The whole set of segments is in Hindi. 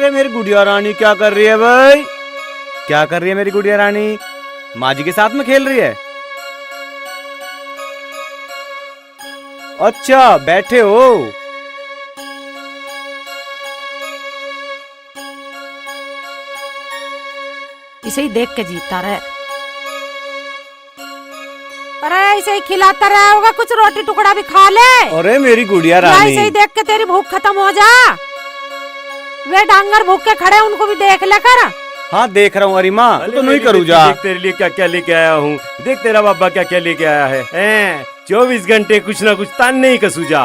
अरे मेरी गुड़िया रानी क्या कर रही है भाई? क्या कर रही है मेरी गुड़िया रानी? माँ जी के साथ में खेल रही है? अच्छा बैठे हो। इसे ही देख के जीतता रहे। अरे इसे ही खिलाता रहा होगा, कुछ रोटी टुकड़ा भी खा ले। अरे मेरी गुड़िया या रानी, इसे ही देख के तेरी भूख खत्म हो जा। वे डांगर भूख के खड़े, उनको भी देख ले कर। हाँ देख रहा हूँ अरे माँ, तो नहीं करूँ जा। देख तेरे लिए क्या क्या लेके आया हूँ, देख तेरा बाबा क्या क्या लेके आया है। 24 घंटे कुछ ना कुछ तान नहीं कसू जा।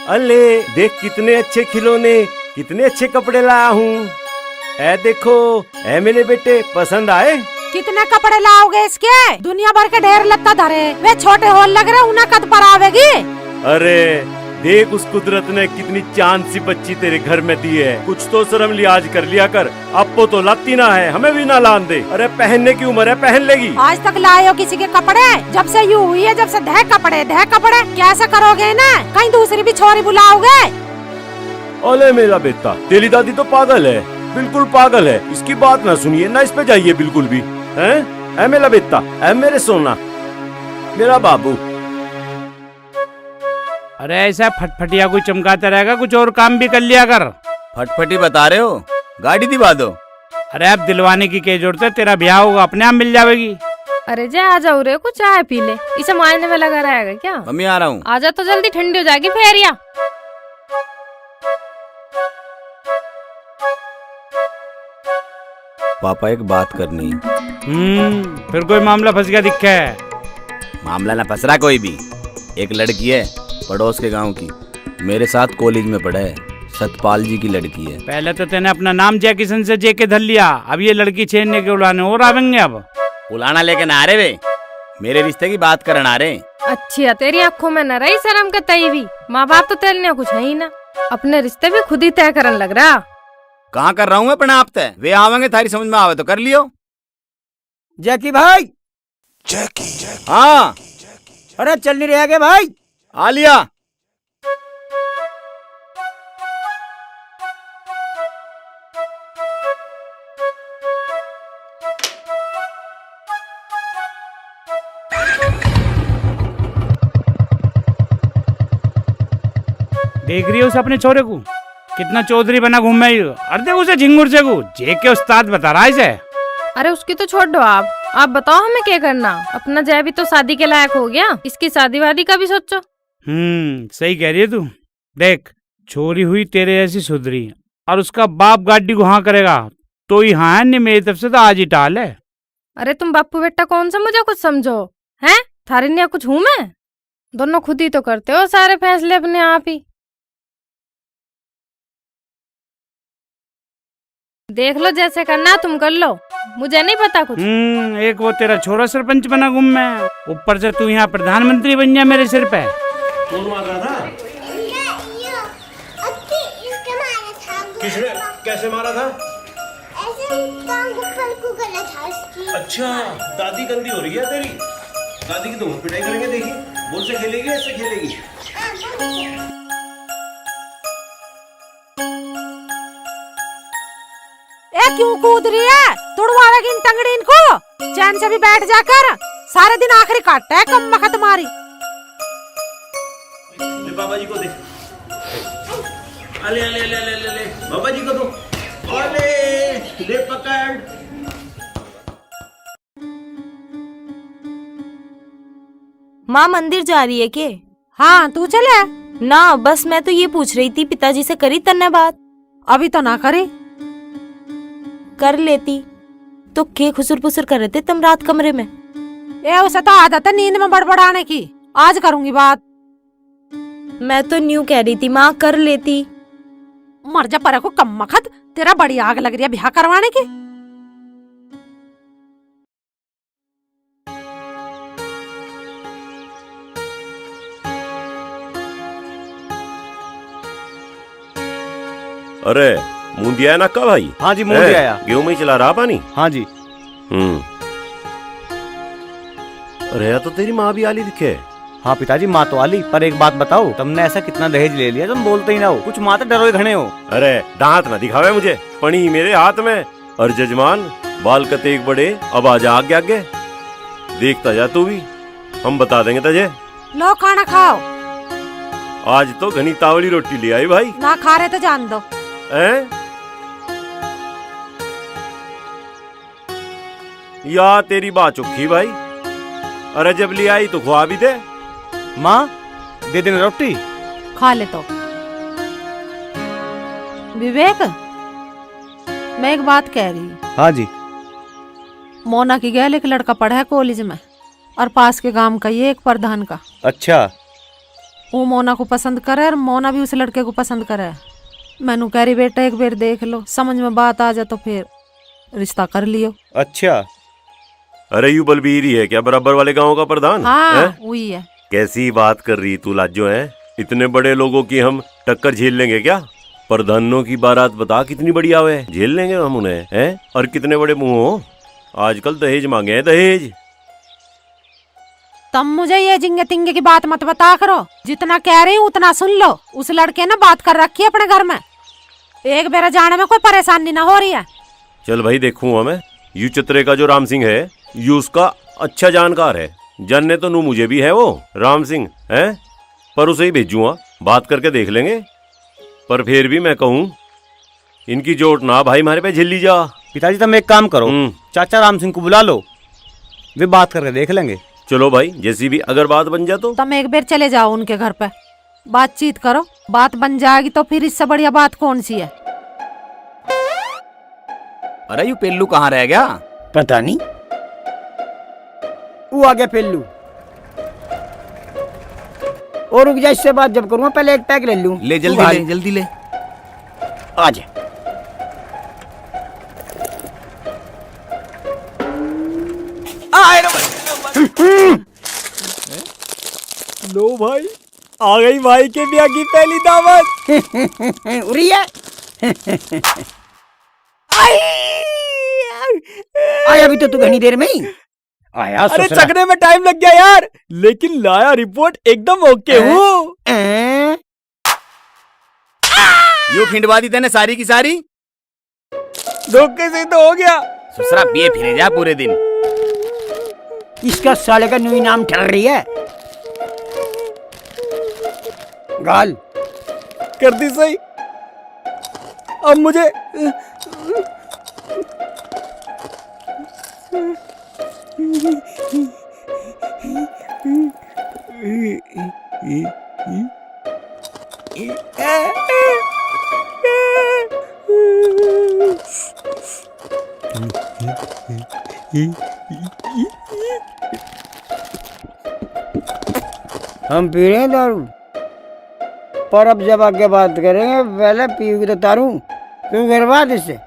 अले देख कितने अच्छे खिलौने, कितने अच्छे कपड़े लाया हूँ। ऐ देखो, ऐ मेरे बेटे पसंद आए? कितने कपड़े लाओगे इसके? दुनिया भर के ढेर लत्ता धरे, वे छोटे होल लग रहे, उन्हें कद पर आवेगी। अरे देख उस कुदरत ने कितनी चांद सी बच्ची तेरे घर में दी है, कुछ तो शर्म लिहाज कर लिया कर। आपको तो लाती ना है, हमें भी ना लान दे। अरे पहनने की उम्र है, पहन लेगी। आज तक लाए हो किसी के कपड़े? जब से यूँ हुई है, जब से धह कपड़े कैसे करोगे ना? कहीं दूसरी भी छोरी बुलाओगे? ओले मेरा बेटा, तेरी दादी तो पागल है, बिल्कुल पागल है। इसकी बात ना सुनिए ना, इस पे जाइए बिल्कुल भी। हैं? मेरा बेटा, मेरे सोना, मेरा बाबू। अरे ऐसा फटफटिया कोई चमकाता रहेगा, कुछ और काम भी कर लिया कर। फटफटी बता रहे हो? गाड़ी दिलवा दो। अरे अब दिलवाने की क्या जरूरत है, तेरा ब्याह होगा अपने आप मिल जाएगी। अरे जा आ जाओ रे, कुछ चाय पी ले। इसे मायने में लगा रहेगा क्या? मम्मी आ रहा हूँ। आजा तो जल्दी, ठंडी हो जाएगी फेरिया। पापा एक बात करनी। फिर कोई मामला फंस गया दिखा है। मामला ना फंस रहा कोई भी। एक लड़की है पड़ोस के गांव की, मेरे साथ कॉलेज में पढ़ा है, सतपाल जी की लड़की है। पहले तो तेने अपना नाम जय किशन से जे के धर लिया, अब ये लड़की छेड़ने के उड़ाने और आवेंगे। अब उलाना लेके ना रहे वे, मेरे रिश्ते की बात करन आ रहे। अच्छी है, तेरी आंखों में न रही शर्म का तई भी। माँ बाप तो तेरे लिए कुछ है ही ना, अपने रिश्ते भी खुद ही तय करन लग रहा। कहाँ कर रहा हूँ मैं प्रणाप तय, वे आवेंगे, थारी समझ में आवे तो कर लियो। जैकी भाई, हाँ अरे चल नहीं रहा भाई? आ लिया। देख रही है उस अपने छोरे को, कितना चौधरी बना घूम में। अरे देख उसे झिंगुर से को जे के उस्ताद बता रहा है इसे। अरे उसकी तो छोड़ दो आप बताओ हमें क्या करना। अपना जय भी तो शादी के लायक हो गया, इसकी शादी वादी का भी सोचो। सही कह रही है तू। देख छोरी हुई तेरे जैसी सुधरी, और उसका बाप गाड़ी को हाँ करेगा तो ही हाँ है, नहीं मेरी तरफ से तो आज ही टाल है। अरे तुम बापू बेटा कौन सा मुझे कुछ समझो हैं? थारे ने कुछ हूँ मैं? दोनों खुद ही तो करते हो सारे फैसले अपने आप ही। देख लो जैसे करना तुम कर लो, मुझे नहीं पता कुछ। एक वो तेरा छोरा सरपंच बना घूम में, ऊपर से तू यहाँ प्रधानमंत्री बन जा मेरे सिर पे। कौन मार रहा था? किसने कैसे मारा था? अच्छा दादी गंदी हो रही है तेरी, दादी की तो पिटाई करेंगे। देखिए बोल से खेलेगी, ऐसे खेलेगी। क्यों कूद रही है? तुड़वावेगी इन टंगड़ी इनको। चैन से भी बैठ जाकर, सारे दिन आखिरी काटता है कम मखत मारी। ले बाबा जी को दे, अले अले अले अले अले, बाबा जी को दो। अले ले पकड़। माँ मंदिर जा रही है के? हाँ तू चले ना, बस मैं तो ये पूछ रही थी पिताजी से करी तन्ने बात? अभी तो ना करी। कर लेती तो के खुसुर पुसुर कर रहे थे तुम रात कमरे में? उसे तो आदत है नींद में बड़बड़ाने की। आज करूंगी बात। मैं तो न्यू कह रही थी माँ, कर लेती। मर जा पर को कम मखत, तेरा बड़ी आग लग रही है ब्याह करवाने की। अरे मुंह दिया है ना का भाई? हाँ जी मुंह दिया। गेहूं में चला रहा पानी? हाँ जी। अरे तो तेरी माँ भी आली दिखे। हाँ पिताजी माँ तो आली, पर एक बात बताओ, तुमने ऐसा कितना दहेज ले लिया तुम बोलते ही ना हो, कुछ माँ तो डरोए घने हो। अरे दांत ना दिखावे मुझे, पणी मेरे हाथ में। और जजमान बाल कते एक बड़े, अब आजा आगे आगे, देखता जा तू भी, हम बता देंगे तुझे। लो खाना खाओ। आज तो घनी तावली रोटी ले आई भाई। ना खा रहे तो जान दो। हैं? या तेरी बात चुखी भाई। अरे जब ले आई तो खुआ भी दे। माँ दे देना रोटी। खा ले तो। विवेक, मैं एक बात कह रही हूँ। हाँ जी। मोना की गैल एक लड़का पढ़ा है कॉलेज में, और पास के गांव का ये एक प्रधान का। अच्छा। वो मोना को पसंद करे और मोना भी उस लड़के को पसंद करे। मैनू कह रही बेटा एक बार देख लो, समझ में बात आ जाए तो फिर रिश्ता कर लियो। अच्छा। अरे यू बलबीर ही है क्या, बराबर वाले गांव का प्रधान? हाँ वही है। कैसी बात कर रही तू लाजो है? इतने बड़े लोगों की हम टक्कर झेल लेंगे क्या? प्रधानों की बारात बता कितनी बढ़िया है, झेल लेंगे हम उन्हें, हैं? और कितने बड़े मुंह हो, आजकल दहेज मांगे हैं, दहेज। तब मुझे ये जिंगे तिंगे की बात मत बता करो, जितना कह रही हूँ उतना सुन लो। उस लड़के ने बात कर रखी है अपने घर में, एक बेरा जाने में कोई परेशानी ना हो रही है। चल भाई देखूंगा मैं। यू चतरे का जो राम सिंह है, यू उसका अच्छा जानकार है, जानने तो नू मुझे भी है वो राम सिंह है, पर उसे ही भेजूंगा, बात करके देख लेंगे। पर फिर भी मैं कहूँ इनकी जोट ना भाई हमारे पे झिल्ली जा। पिताजी तुम एक काम करो, चाचा राम सिंह को बुला लो, वे बात करके देख लेंगे। चलो भाई, जैसी भी अगर बात बन जाए तो तुम एक बार चले जाओ उनके घर पे, बातचीत करो, बात बन जाएगी तो फिर इससे बढ़िया बात कौन सी है। अरे यू पेल्लू कहाँ रह गया? पता नहीं, वो आ गया पेल्लू। और रुक जा, इससे बात जब करूँगा पहले एक पैक ले लूं। ले जल्दी ले, जल्दी ले। आ जा। लो भाई, आ गई भाई के ब्याह की पहली दावत। उरी है। आया भी तो तू घनी देर में ही आया। अरे चकने में टाइम लग गया यार, लेकिन लाया रिपोर्ट एकदम ओके हूँ। यू खिंडवा दी तेने सारी की सारी। धोखे से तो हो गया। ससुरा पिए फिरे जा पूरे दिन। इसका साले का न्यू नाम ठहर रही है। गाल कर दी सही। अब मुझे हम पी रहे हैं दारू, पर अब जब आगे बात करेंगे पहले पीओगी तो तारू। तू बर्बाद इससे।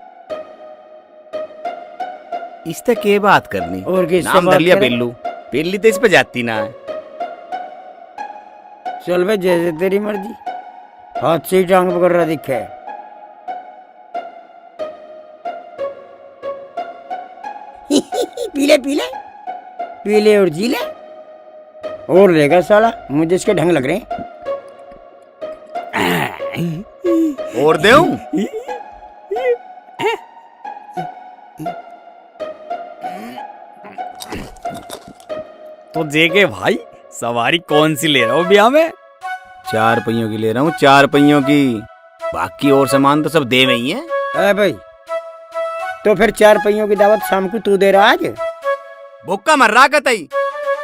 इस तक के बात करनी और किससे नाम बात धर लिया करें? पेल्लू, पेल्ली तो इस पे जाती ना है। चल भाई जैसे तेरी मर्जी, हाथ से ही टांग पकड़ रहा दिखे। पीले पीले पीले और जी ले, और लेगा साला, मुझे इसके ढंग लग रहे हैं। और देऊं? तो जेके भाई, सवारी कौन सी ले रहा हो ब्याह में? 4 पहियों की ले रहा हूँ, 4 पहियों की। बाकी और सामान तो सब दे में ही है। अरे भाई, तो फिर 4 पहियों की दावत शाम को तू दे रहा आज? भुक्का मर रहा कतई,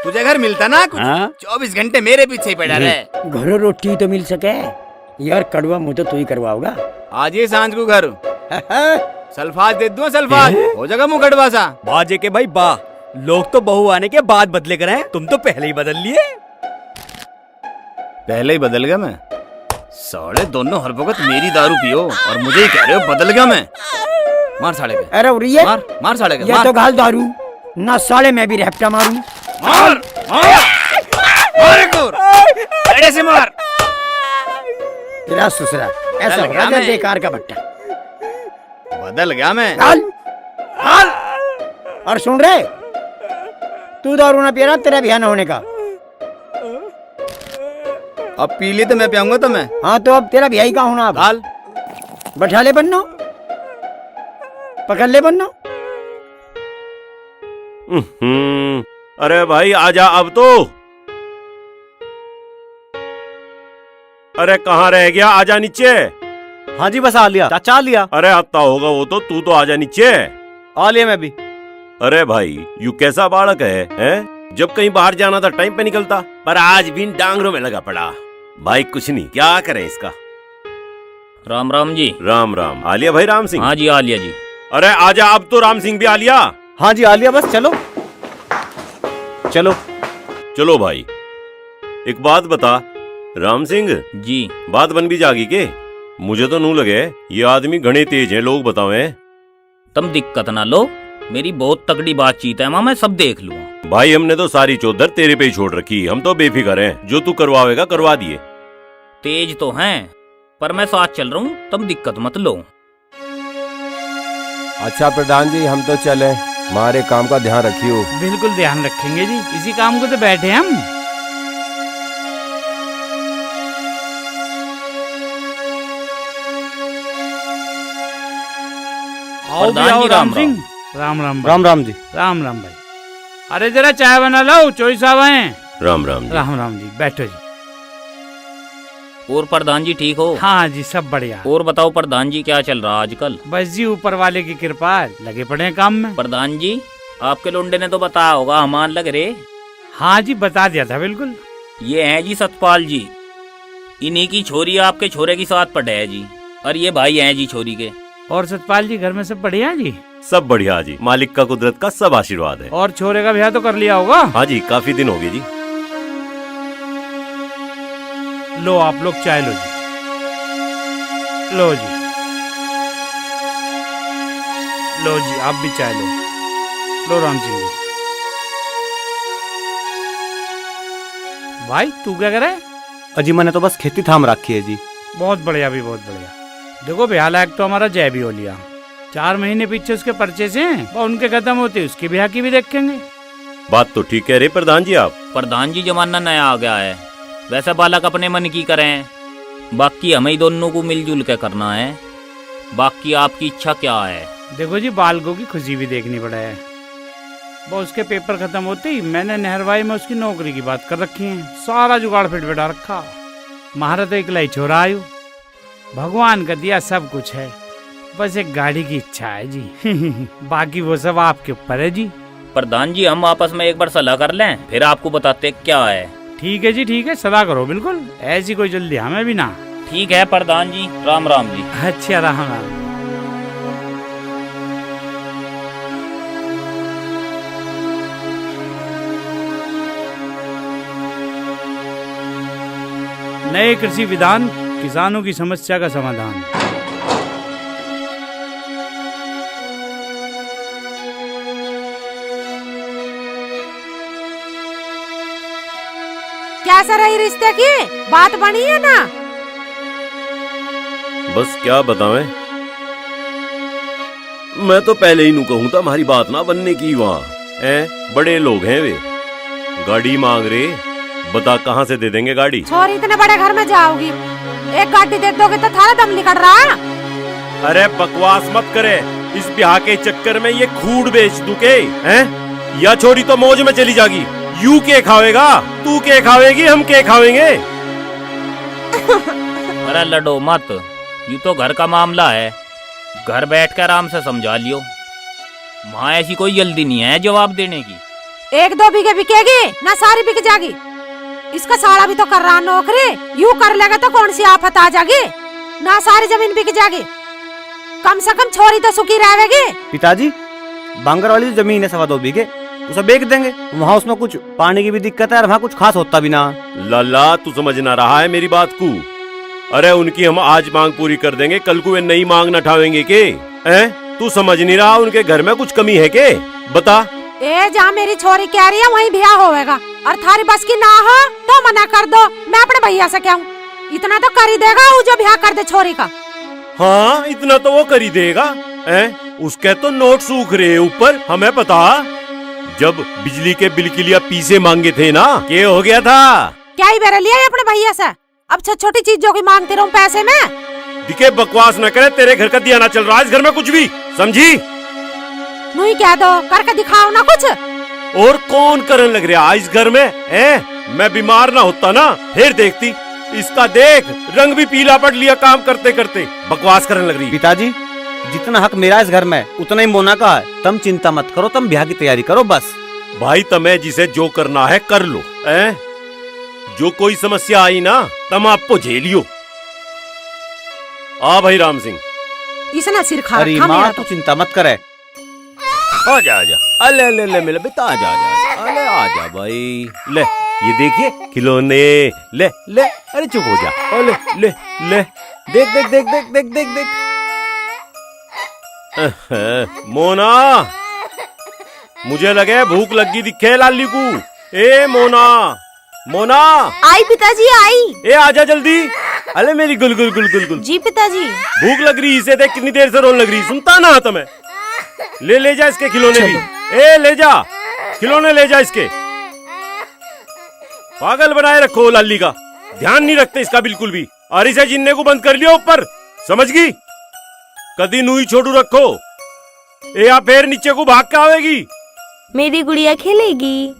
तुझे घर मिलता ना कुछ? 24 घंटे मेरे पीछे ही पड़ा रहे। घरों रोटी तो मिल सके यार, कड़वा मुँह तो तू ही करवाओगा। आज ये सांझ को घर सल्फाज दे दूं, सल्फाज हो जाएगा मुंह कड़वा सा। बाजे के भाई वाह, लोग तो बहू आने के बाद बदले कर हैं, तुम तो पहले ही बदल लिए। पहले ही बदल गया मैं? साले दोनों हर वक्त मेरी दारू पियो और मुझे ही कह रहे हो बदल गया मैं। मार साले के। अरे उड़िए, मार मार साले के। ये तो घाल दारू ना, साले मैं भी रैप्टा मारूं। मार मार मार एक और, बड़े से मार। तेरा ससुरा ऐसा हो रहा है बेकार का भट्टा। बदल गया मैं। घाल घाल। और सुन रहे, तू दारू ना पी रहा, तेरा ब्याह ना होने का। अब पी ली तो मैं पियाऊंगा तुम्हें। हाँ तो अब तेरा भाई कहाँ होना? अब डाल। बैठा ले बन्नो, पकड़ ले बन्नो। अरे भाई आजा अब तो। अरे कहाँ रह गया, आजा नीचे। हाँ जी बस आ लिया चाचा, आ लिया। अरे आता होगा वो तो, तू तो आजा नीचे। आ लिया मैं भी। अरे भाई यू कैसा बालक है? जब कहीं बाहर जाना था टाइम पे निकलता, पर आज भी इन डांगरों में लगा पड़ा। भाई कुछ नहीं, क्या करें इसका। राम राम जी। राम राम। आ लिया भाई राम सिंह? हाँ जी आ लिया जी। अरे आजा अब तो, राम सिंह भी आ लिया। हाँ जी आ लिया, बस चलो चलो। चलो भाई, एक बात बता राम सिंह, जी। बात बन भी जागी के? मुझे तो नू लगे ये आदमी घने तेज है, लोग बतावे। तुम दिक्कत ना लो, मेरी बहुत तगड़ी बातचीत है मां, मैं सब देख लूंगा। भाई हमने तो सारी चौधर तेरे पे ही छोड़ रखी, हम तो बेफिक्र हैं, जो तू करवावेगा करवा दिए। तेज तो हैं, पर मैं साथ चल रहा हूँ, तुम दिक्कत मत लो। अच्छा प्रधान जी, हम तो चले, हमारे काम का ध्यान रखियो। बिल्कुल ध्यान रखेंगे जी, इसी काम को तो बैठे हम। आओ भी प्रधान आओ जी, राम राम सिंह। राम राम भाई। राम राम जी। राम राम भाई। अरे जरा चाय बना लो, चोई साहब हैं। राम राम जी। राम राम जी, बैठो जी। और प्रधान जी ठीक हो? हाँ जी सब बढ़िया। और बताओ प्रधान जी, क्या चल रहा आजकल? बस जी ऊपर वाले की कृपा, लगे पड़े हैं काम में। प्रधान जी आपके लोंडे ने तो बताया होगा, हमान लग रहे। हाँ जी बता दिया था बिल्कुल। ये हैं जी सतपाल जी, इन्हीं की छोरी आपके छोरे की साथ पढ़े है जी, और ये भाई हैं जी छोरी के। और सतपाल जी घर में सब बढ़िया जी? सब बढ़िया जी, मालिक का कुदरत का सब आशीर्वाद है। और छोरे का ब्याह तो कर लिया होगा? हाँ जी, काफी दिन हो गए जी। लो आप लोग चाय लो जी, लो जी, लो जी आप भी चाय लो। लो राम सिंह जी। भाई तू क्या कर रहा है? अजी मैंने तो बस खेती थाम रखी है जी। बहुत बढ़िया भी, बहुत बढ़िया। देखो ब्याह लायक तो हमारा जय भी हो लिया, 4 महीने पीछे उसके परचेज हैं, और उनके खत्म होते उसके ब्याह की भी देखेंगे। बात तो ठीक कह रहे प्रधान जी आप। प्रधान जी जमाना नया आ गया है, वैसे बालक अपने मन की करें, बाकी हमें ही दोनों को मिलजुल के करना है। बाकी आपकी इच्छा क्या है? देखो जी बालकों की खुशी भी देखनी पड़े है। वो उसके पेपर खत्म होते ही मैंने नहरवाई में उसकी नौकरी की बात कर रखी है, सारा जुगाड़ फिट बैठा रखा। महाराज तो इकला ही छोरा आयु, भगवान का दिया सब कुछ है, बस एक गाड़ी की इच्छा है जी। बाकी वो सब आपके ऊपर है जी। प्रधान जी हम आपस में एक बार सलाह कर लें, फिर आपको बताते क्या है। ठीक है जी, ठीक है, सलाह करो बिल्कुल, ऐसी कोई जल्दी हमें भी ना। ठीक है प्रधान जी, राम राम जी। अच्छा राम राम। नए कृषि विधान, किसानों की समस्या का समाधान। कैसे रही रिश्ते की बात बनी है ना? बस क्या बतावें, मैं तो पहले ही नू कहूँ था हमारी बात ना बनने की। वहाँ बड़े लोग हैं वे, गाड़ी मांग रहे, बता कहाँ से दे देंगे गाड़ी। छोरी इतने बड़े घर में जाओगी, एक गाड़ी दे दोगे तो थारा दम निकल रहा। अरे बकवास मत करे, इस ब्याह के चक्कर में ये खूड बेच दूं के हैं? या छोरी तो मौज में चली जागी। यू के खावेगा, तू के खावेगी, हम के खावेंगे। अरे लड़ो मत, यू तो घर का मामला है, घर बैठ कर आराम से समझा लियो। वहाँ ऐसी कोई जल्दी नहीं है जवाब देने की। 1-2 बीघे बिकेगी ना सारी बिक जाएगी। इसका साड़ा भी तो कर रहा नौकरी, यूं कर लेगा तो कौन सी आफत आ जाएगी? ना सारी जमीन बिक जाएगी, कम से कम छोरी तो सुखी रहेगी। पिताजी बांगर वाली जो जमीन है 2.25 बीघे, उसे बेच देंगे। वहाँ उसमें कुछ पानी की भी दिक्कत है और वहाँ कुछ खास होता भी ना। लाला तू समझ ना रहा है मेरी बात को। अरे उनकी हम आज मांग पूरी कर देंगे, कल को वे नई मांग न ठावेंगे के? तू समझ नहीं रहा उनके घर में कुछ कमी है के? बता। ए जहाँ मेरी छोरी कह रही है वहीं ब्याह होएगा, और थारी बस की ना हो तो मना कर दो। मैं अपने भैया से कहूँ, इतना तो कर ही देगा वो जो ब्याह कर दे छोरी का। हाँ इतना तो वो कर ही देगा। उसके तो नोट सूख रहे ऊपर, हमें पता। जब बिजली के बिल के लिए पीसे मांगे थे ना, क्या हो गया था? क्या ही बेरा लिया अपने भैया से? अब छोटी छोटी चीजों की मांगती रहूं पैसे में। दिखे बकवास न करे, तेरे घर का दिया ना चल रहा है इस घर में कुछ भी, समझी? नहीं कह दो, करके दिखाओ ना कुछ। और कौन करने लग रहा इस घर में हैं? मैं बीमार ना होता ना फिर देखती। इसका देख रंग भी पीला पड़ लिया काम करते करते, बकवास करने लग रही। पिताजी, जितना हक मेरा इस घर में उतना ही मोना का है। तुम चिंता मत करो, तुम ब्याह की तैयारी करो बस। भाई तुम्हें जिसे जो करना है कर लो, जो कोई समस्या आई ना तुम आपको झेलियो। आ भाई राम सिंह, इसने सिर खा अरे रखा माँ मेरा तू तो। चिंता मत करे। आजा आजा, अले अले अले मेरे बेटा आजा आजा, अरे आजा भाई। ले ये देखिए खिलौने, ले ले, अरे चुप हो जा, अले ले ले, देख देख देख देख देख देख देख। मोना, मुझे लगे भूख लगी दिखे लाली को। ए मोना, मोना आई पिताजी आई। ए आजा जल्दी। अरे मेरी गुल गुल गुल गुल गुल, जी पिताजी। भूख लग रही, इसे देख कितनी देर से रोने लग रही, सुनता ना तुम्हें? ले जा इसके खिलौने भी। ए ले जा खिलौने, ले जा इसके। पागल बनाए रखो लाली का, ध्यान नहीं रखते इसका बिल्कुल भी। और इसे जिन्ने को बंद कर लिया ऊपर, समझ गई? कदी नूई छोड़ू रखो, ए या फिर नीचे को भाग के आवेगी। मेरी गुड़िया खेलेगी।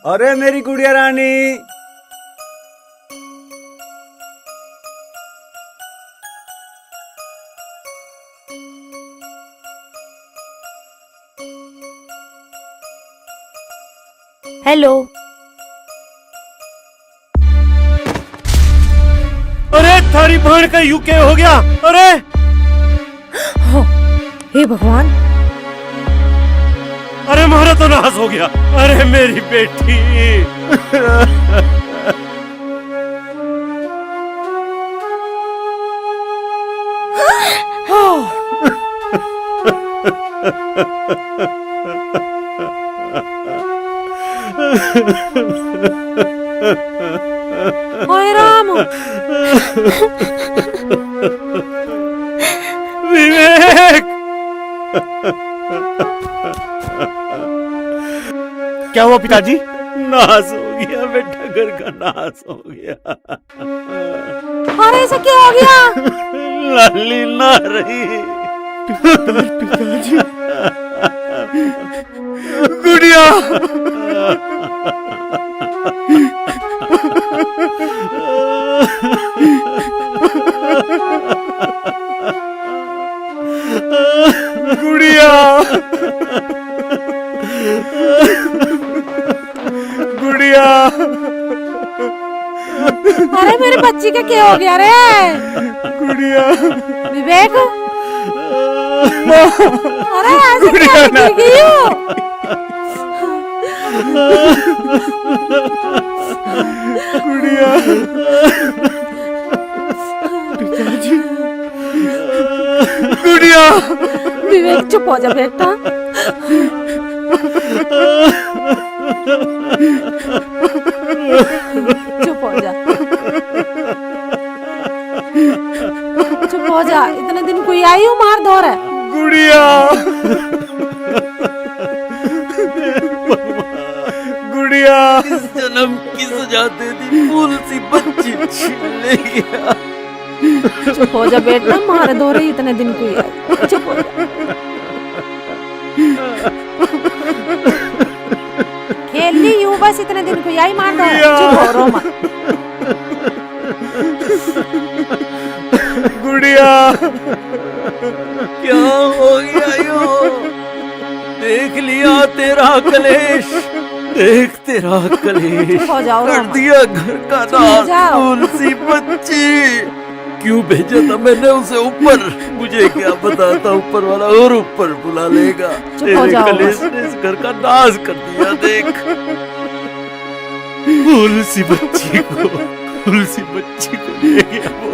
अरे मेरी गुड़िया रानी, हेलो। अरे थारी बहन का यू क्या हो गया? अरे हे भगवान, अरे मारा तो नाश हो गया। अरे मेरी बेटी। ओए राम, विवेक, क्या हुआ पिताजी? नाश हो गया बेटा, घर का नाश हो गया। अरे ऐसा क्या हो गया? लाली ना रही। पिताजी, गुड़िया, गुड़िया, गुड़िया। अरे मेरे बच्ची का क्या हो गया रे? गुड़िया, विवेक, अरे ऐसे क्या गिर गई हो? गुड़िया, पिताजी, गुड़िया। विवेक चुप हो जा बेटा। चुप हो जा, चुप हो जा। इतने दिन कोई आई हूँ मार धो रहा है। गुड़िया, गुड़िया। इस जन्म की सजा दे दी, फूल सी बच्ची छीन ले गया। चुप हो जा बेटा, मार धो रही इतने दिन कोई आई। चुप हो जा, खेल ली यूं बस, इतने दिन कोई आई मार धो रहा है। चुप हो, रो मत। गुड़िया, क्या हो गया यो? देख लिया तेरा कलेश, देख तेरा कलेश चुप हो जाओ, रो कर मत। दिया घर का चुप हो नाश। जाओ। फूल सी बच्ची, क्यों भेजा था मैंने उसे ऊपर? मुझे क्या पता था ऊपर वाला और ऊपर बुला लेगा। चुप हो तेरे जाओ कलेश बस। ने इस घर का नाश कर दिया। देख फूल सी बच्ची को, फूल सी बच्ची को ले गया वो।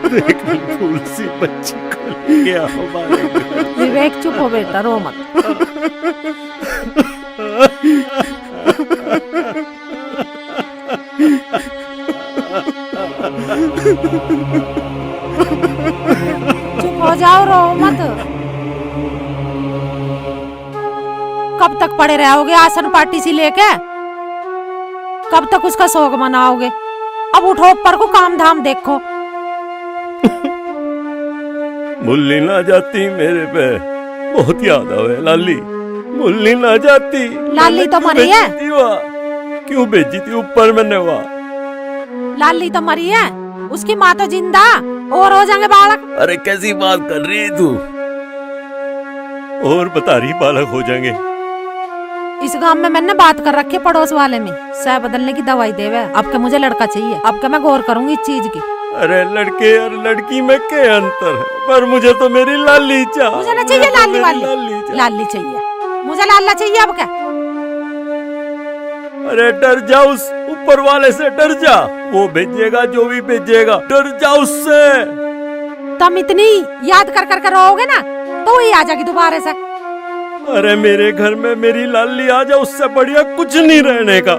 देख फूल सी बच्ची को ले गया हमारे घर। विवेक चुप हो बेटा, रो मत। चुप हो जाओ, रो मत। कब तक पड़े रहोगे आसन पार्टी सी लेके? कब तक उसका शौक मनाओगे? अब उठो ऊपर को काम धाम देखो। मुल्ली ना जाती मेरे पे, बहुत याद आवे लाली। मुल्ली ना जाती। लाली तो मरी है। क्यों भेजी थी ऊपर मैंने वहाँ? लाली तो मरी है, उसकी माँ तो जिंदा और हो जाएंगे बालक। अरे कैसी बात कर रही है तू? और बता रही बालक हो जाएंगे? इस गांव में मैंने बात कर रखी है पड़ोस वाले में, सह बदलने की दवाई देवे। अब के मुझे लड़का चाहिए, अब के मैं गौर करूंगी इस चीज की। अरे लड़के और लड़की में क्या अंतर है? पर मुझे तो मेरी लाली चाहिए। मुझे ना चाहिए लाली वाली, लाली चाहिए मुझे, लाला चाहिए अब क्या? अरे डर जा उस ऊपर वाले से, डर जा। वो भेजेगा जो भी भेजेगा, डर जा उससे। तुम इतनी याद कर कर कर रहोगे ना तो वही आ जाएगी दोबारा से। अरे मेरे घर में मेरी लाली आ जा, उससे बढ़िया कुछ नहीं रहने का।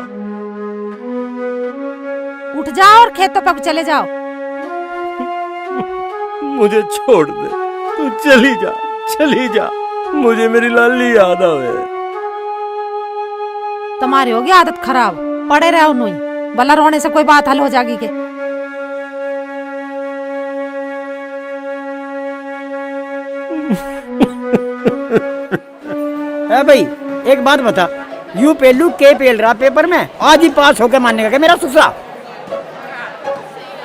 उठ जाओ और खेतों पर चले जाओ। मुझे छोड़ दे, तू चली जा, चली जा। मुझे मेरी लाली याद आवे। तुम्हारी होगी आदत खराब, पड़े रहो नहीं, भला रोने से कोई बात हल हो जाएगी के? भाई एक बात बता, यू पेलू के पेल रहा पेपर में, आज ही पास होके मानने का मेरा ससुरा।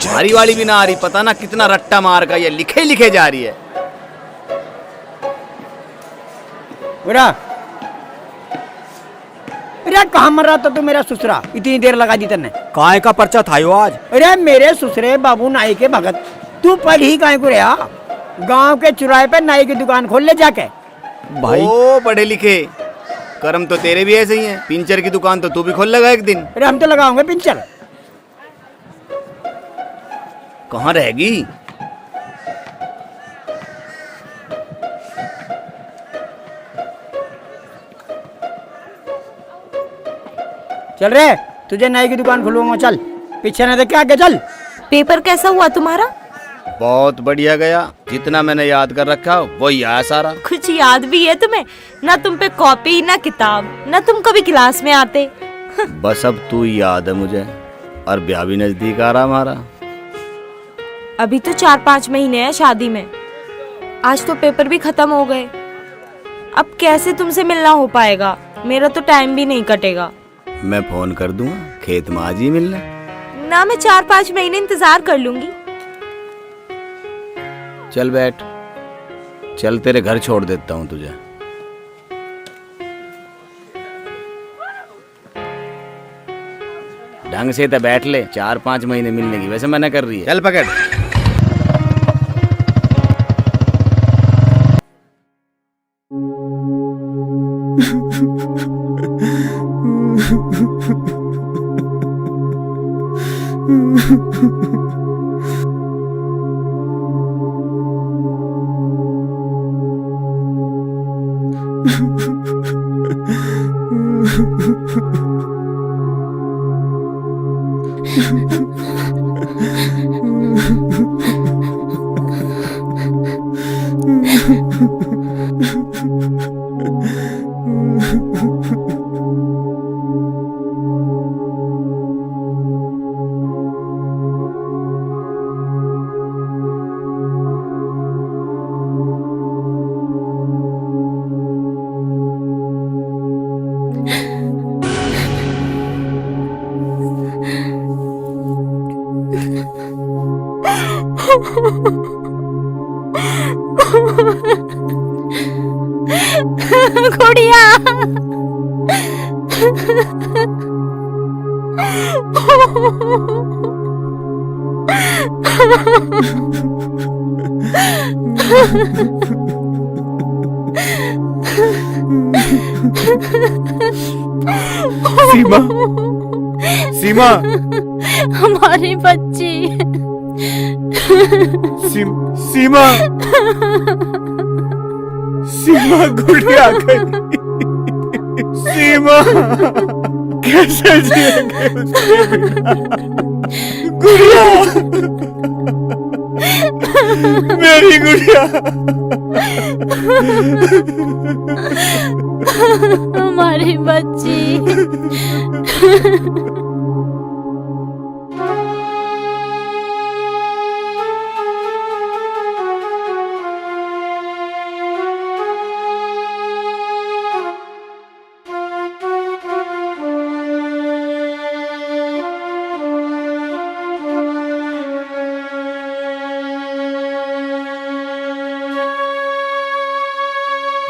झारी वाली भी ना आ रही, पता ना कितना रट्टा मार का ये लिखे लिखे जा रही है। बुरा अरे कहाँ मर रहा था तू मेरा ससुरा? इतनी देर लगा दी तने। काय का पर्चा था यो आज? अरे मेरे ससुरे बाबू नाई के भगत, तू पढ़ ही काय को रहा? गांव के चुराहे पे नाई की दुकान खोल ले जाके। भाई ओ पढ़े लिखे, कर्म तो तेरे भी ऐसे ही हैं। पिंचर की दुकान तो तू भी खोल लेगा एक दिन। अरे हम तो लगाओगे पिंचर। कहाँ रहेगी? चल रे, तुझे नाई की दुकान खुलवाऊंगा, चल। पीछे न देख के आगे चल। पेपर कैसा हुआ तुम्हारा? बहुत बढ़िया गया, जितना मैंने याद कर रखा वही आया सारा। कुछ याद भी है तुम्हें? ना तुम पे कॉपी ना किताब, ना तुम कभी क्लास में आते। बस अब तू ही याद है मुझे, और ब्याह भी नजदीक आ रहा हमारा। अभी तो 4-5 महीने हैं शादी में। आज तो पेपर भी खत्म हो गए। अब कैसे तुमसे मिलना हो पाएगा? मेरा तो टाइम भी नहीं कटेगा। मैं फोन कर दूंगा, खेत में आज ही मिलने। ना मैं 4-5 महीने इंतजार कर लूंगी। चल बैठ, चल तेरे घर छोड़ देता हूँ तुझे। ढंग से तो बैठ ले, 4-5 महीने मिलने की वैसे मना कर रही है। चल पकड़। गुड़िया सीमा, सीमा, हमारी बच्ची। सीमा, सीमा गुड़िया गई। सीमा कैसे जिएंगे उसके बिना? गुड़िया। मेरी गुड़िया। हमारी बच्ची।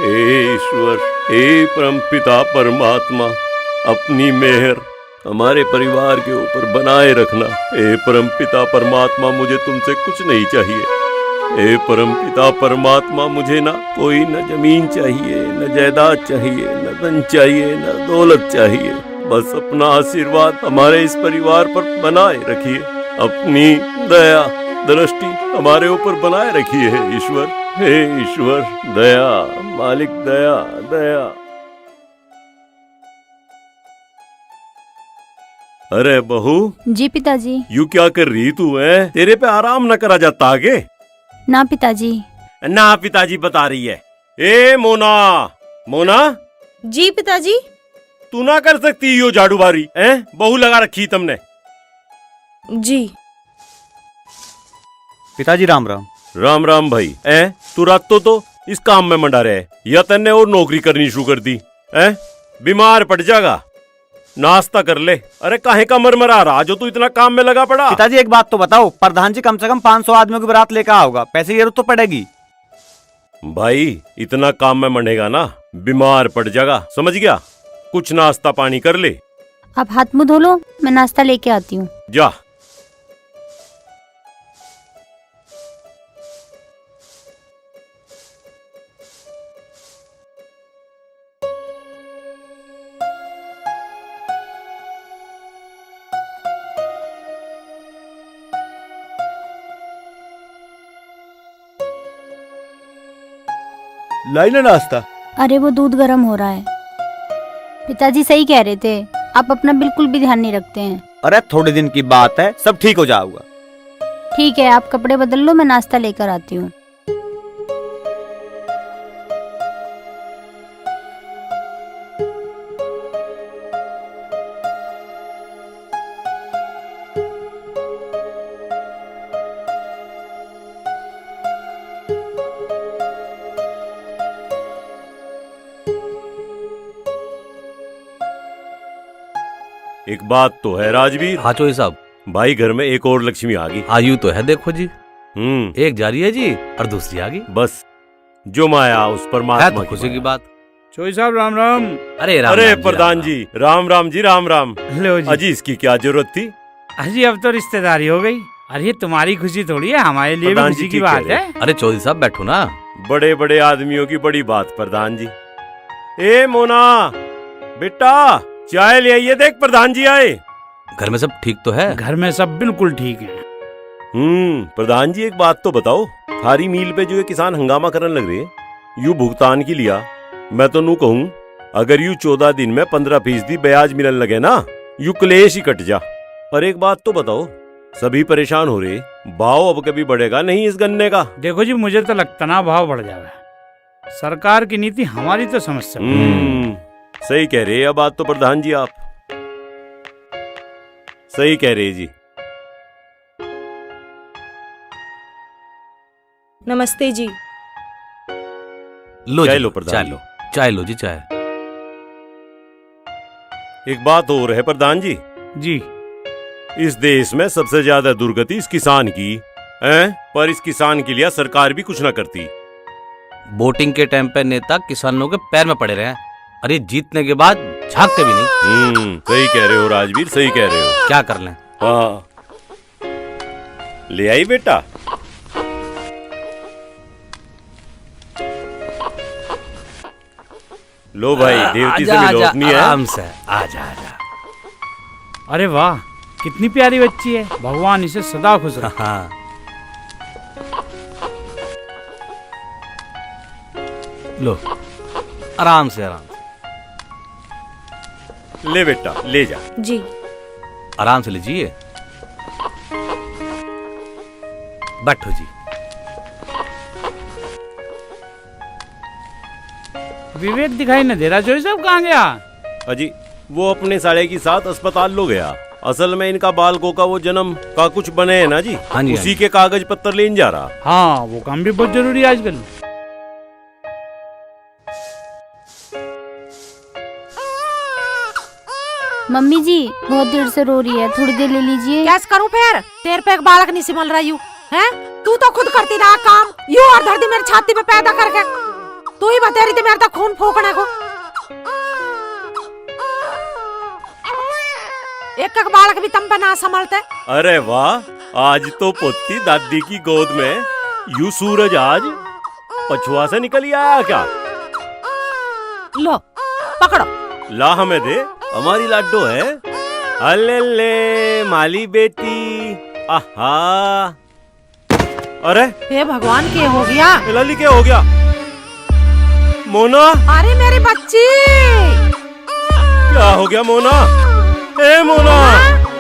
हे ईश्वर, हे परमपिता परमात्मा, अपनी मेहर हमारे परिवार के ऊपर बनाए रखना। हे परमपिता परमात्मा, मुझे तुमसे कुछ नहीं चाहिए। हे परमपिता परमात्मा, मुझे ना कोई न जमीन चाहिए, न जायदाद चाहिए, न धन चाहिए, न दौलत चाहिए। बस अपना आशीर्वाद हमारे इस परिवार पर बनाए रखिए। अपनी दया दृष्टि हमारे ऊपर बनाए रखिए हे ईश्वर। हे ईश्वर, दया मालिक, दया दया। अरे बहू, जी पिताजी। यू क्या कर रही तू है? तेरे पे आराम न करा जाता आगे? ना पिताजी। ना पिताजी बता रही है। ए मोना, मोना। जी पिताजी। तू ना कर सकती यो झाड़ू बारी है? बहू लगा रखी तुमने। जी पिताजी राम राम। राम राम भाई। तू रात तो इस काम में मंडा रहे या तन्ने और नौकरी करनी शुरू कर दी? बीमार पड़ जाएगा, नाश्ता कर ले। अरे काहे का मरमरा रहा जो तू इतना काम में लगा पड़ा? पिताजी एक बात तो बताओ, प्रधान जी कम से कम 500 आदमियों की बारात लेकर आओगा, पैसे की जरूरत तो पड़ेगी। भाई इतना काम में मंडेगा ना, बीमार पड़ जाएगा, समझ गया? कुछ नाश्ता पानी कर ले। आप हाथ मुंह धो लो, मैं नाश्ता लेके आती हूँ। जा। लाई ना नाश्ता। अरे वो दूध गर्म हो रहा है। पिताजी सही कह रहे थे, आप अपना बिल्कुल भी ध्यान नहीं रखते हैं। अरे थोड़े दिन की बात है, सब ठीक हो जाएगा। ठीक है, आप कपड़े बदल लो, मैं नाश्ता लेकर आती हूँ। एक बात तो है राजवीर। हाँ चोई साहब। भाई घर में एक और लक्ष्मी आ गई। आयु तो है, देखो जी। एक जा रही है जी और दूसरी आ गई। बस जो माया उस परमात्मा तो खुशी की बात। चोई साहब राम राम। अरे राम अरे राम प्रधान जी राम राम जी, राम राम। लो जी। अजी इसकी क्या जरूरत थी? अजी अब तो रिश्तेदारी हो गई। अरे तुम्हारी खुशी थोड़ी है, हमारे लिए भी प्रधान जी खुशी की ठीक बात कह रहे है। अरे चौधरी साहब बैठो ना। बड़े बड़े आदमियों की बड़ी बात प्रधान जी। ए मोना बेटा, चाय ले आइए, देख प्रधान जी आए। घर में सब ठीक तो है? घर में सब बिल्कुल ठीक है। प्रधान जी एक बात तो बताओ, थारी मील पे जो ये किसान हंगामा करने लग रहे हैं, यू भुगतान की लिया, मैं तो नू कहूँ अगर यू 14 दिन में 15% ब्याज मिलने लगे ना, यू क्लेश ही कट जा। पर एक बात तो बताओ, सभी परेशान हो रहे, भाव अब कभी बढ़ेगा नहीं इस गन्ने का? देखो जी, मुझे तो लगता ना भाव बढ़ जाएगा। सरकार की नीति हमारी तो समस्या। सही कह रहे हैं बात तो प्रधान जी, आप सही कह रहे जी। नमस्ते जी। लो चाय जी, लो प्रधान चाय जी। लो, चाय लो जी चाय। एक बात और है प्रधान जी। जी। इस देश में सबसे ज्यादा दुर्गति इस किसान की है, पर इस किसान के लिए सरकार भी कुछ ना करती। वोटिंग के टाइम पे नेता किसानों के पैर में पड़े रहे, अरे जीतने के बाद झांकते भी नहीं। सही कह रहे हो राजवीर, सही कह रहे हो। क्या कर लें? हाँ ले आई बेटा। लो भाई, देवती से मिलो अपनी है। आराम से आजा आजा। अरे वाह, कितनी प्यारी बच्ची है, भगवान इसे सदा खुश रखे। हाँ। लो आराम से आराम से। ले बेटा ले जा। जी। आराम से लीजिए। बैठो जी। विवेक दिखाई न दे रहा, चोरी साहब कहाँ गया? अजी वो अपने साले के साथ अस्पताल लो गया। असल में इनका बालकों का वो जन्म का कुछ बने है ना जी, हाँ जी, उसी के कागज पत्र लेने जा रहा। हाँ, वो काम भी बहुत जरूरी है आजकल। मम्मी जी बहुत देर से रो रही है, थोड़ी देर ले लीजिए। कैस करूं फिर? तेरे पे एक बालक नहीं सिमल रही हूँ है? तू तो खुद करती रहा काम, यूं और धरती मेरी छाती पे पैदा करके। तू ही बता रही थी मेरे तक खून फूकने को। एक बालक भी तम पे ना संभलते। अरे वाह, आज तो पोती दादी की गोद में यू सूरज आज पछुआ से निकल ही आया क्या? लो पकड़ो। ला हमें दे, हमारी लाडो है। अले ले माली बेटी, आहा। अरे हे भगवान, के हो गया? लाली क्या हो गया? मोना, अरे मेरी बच्ची, क्या हो गया मोना? ए मोना,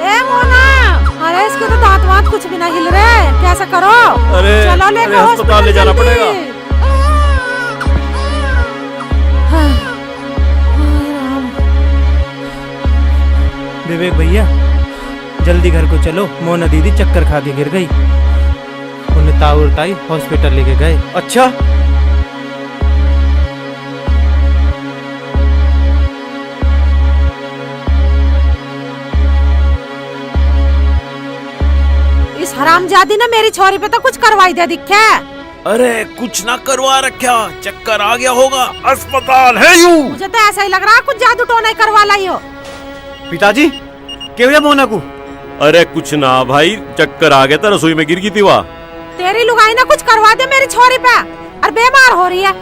ए मोना, अरे इसके तो दांत वांत कुछ भी नहीं हिल रहे, कैसे करो? अरे चलो लेकर अस्पताल ले जाना पड़ेगा। विवेक भैया जल्दी घर को चलो, मोना दीदी चक्कर खा के गिर गई, उन्हें ताऊ ताई हॉस्पिटल लेके गए। अच्छा, इस हरामजादी ने मेरी छोरी पे तो कुछ करवाई दे दिखे। अरे कुछ ना करवा रखा, चक्कर आ गया होगा, अस्पताल है यूं। मुझे तो ऐसा ही लग रहा है कुछ जादू टोना ही करवा लाई हो। पिताजी क्या हुआ मोना को? अरे कुछ ना भाई, चक्कर आ गया था, रसोई में गिर गई थी वहाँ। तेरी लुगाई ने कुछ करवा दे मेरी छोरी पे, और बीमार हो रही है।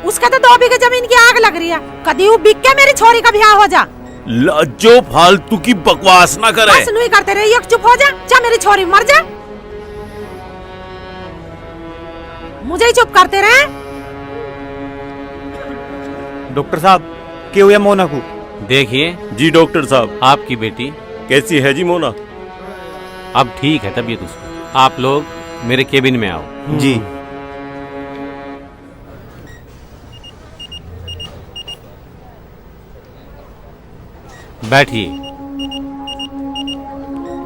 उसका तो 2 बीघे जमीन की आग लग रही है, कभी वो बिक के मेरी छोरी का ब्याह हो जा। जो फालतू की बकवास ना करे। बस नहीं करते रहिए, चुप हो जा मेरी छोरी मर जा। मुझे ही चुप करते रहे। डॉक्टर साहब क्या हुआ मोना को? देखिए जी डॉक्टर साहब, आपकी बेटी कैसी है जी मोना? अब ठीक है तबीयत उसकी। आप लोग मेरे केबिन में आओ। जी। बैठिए।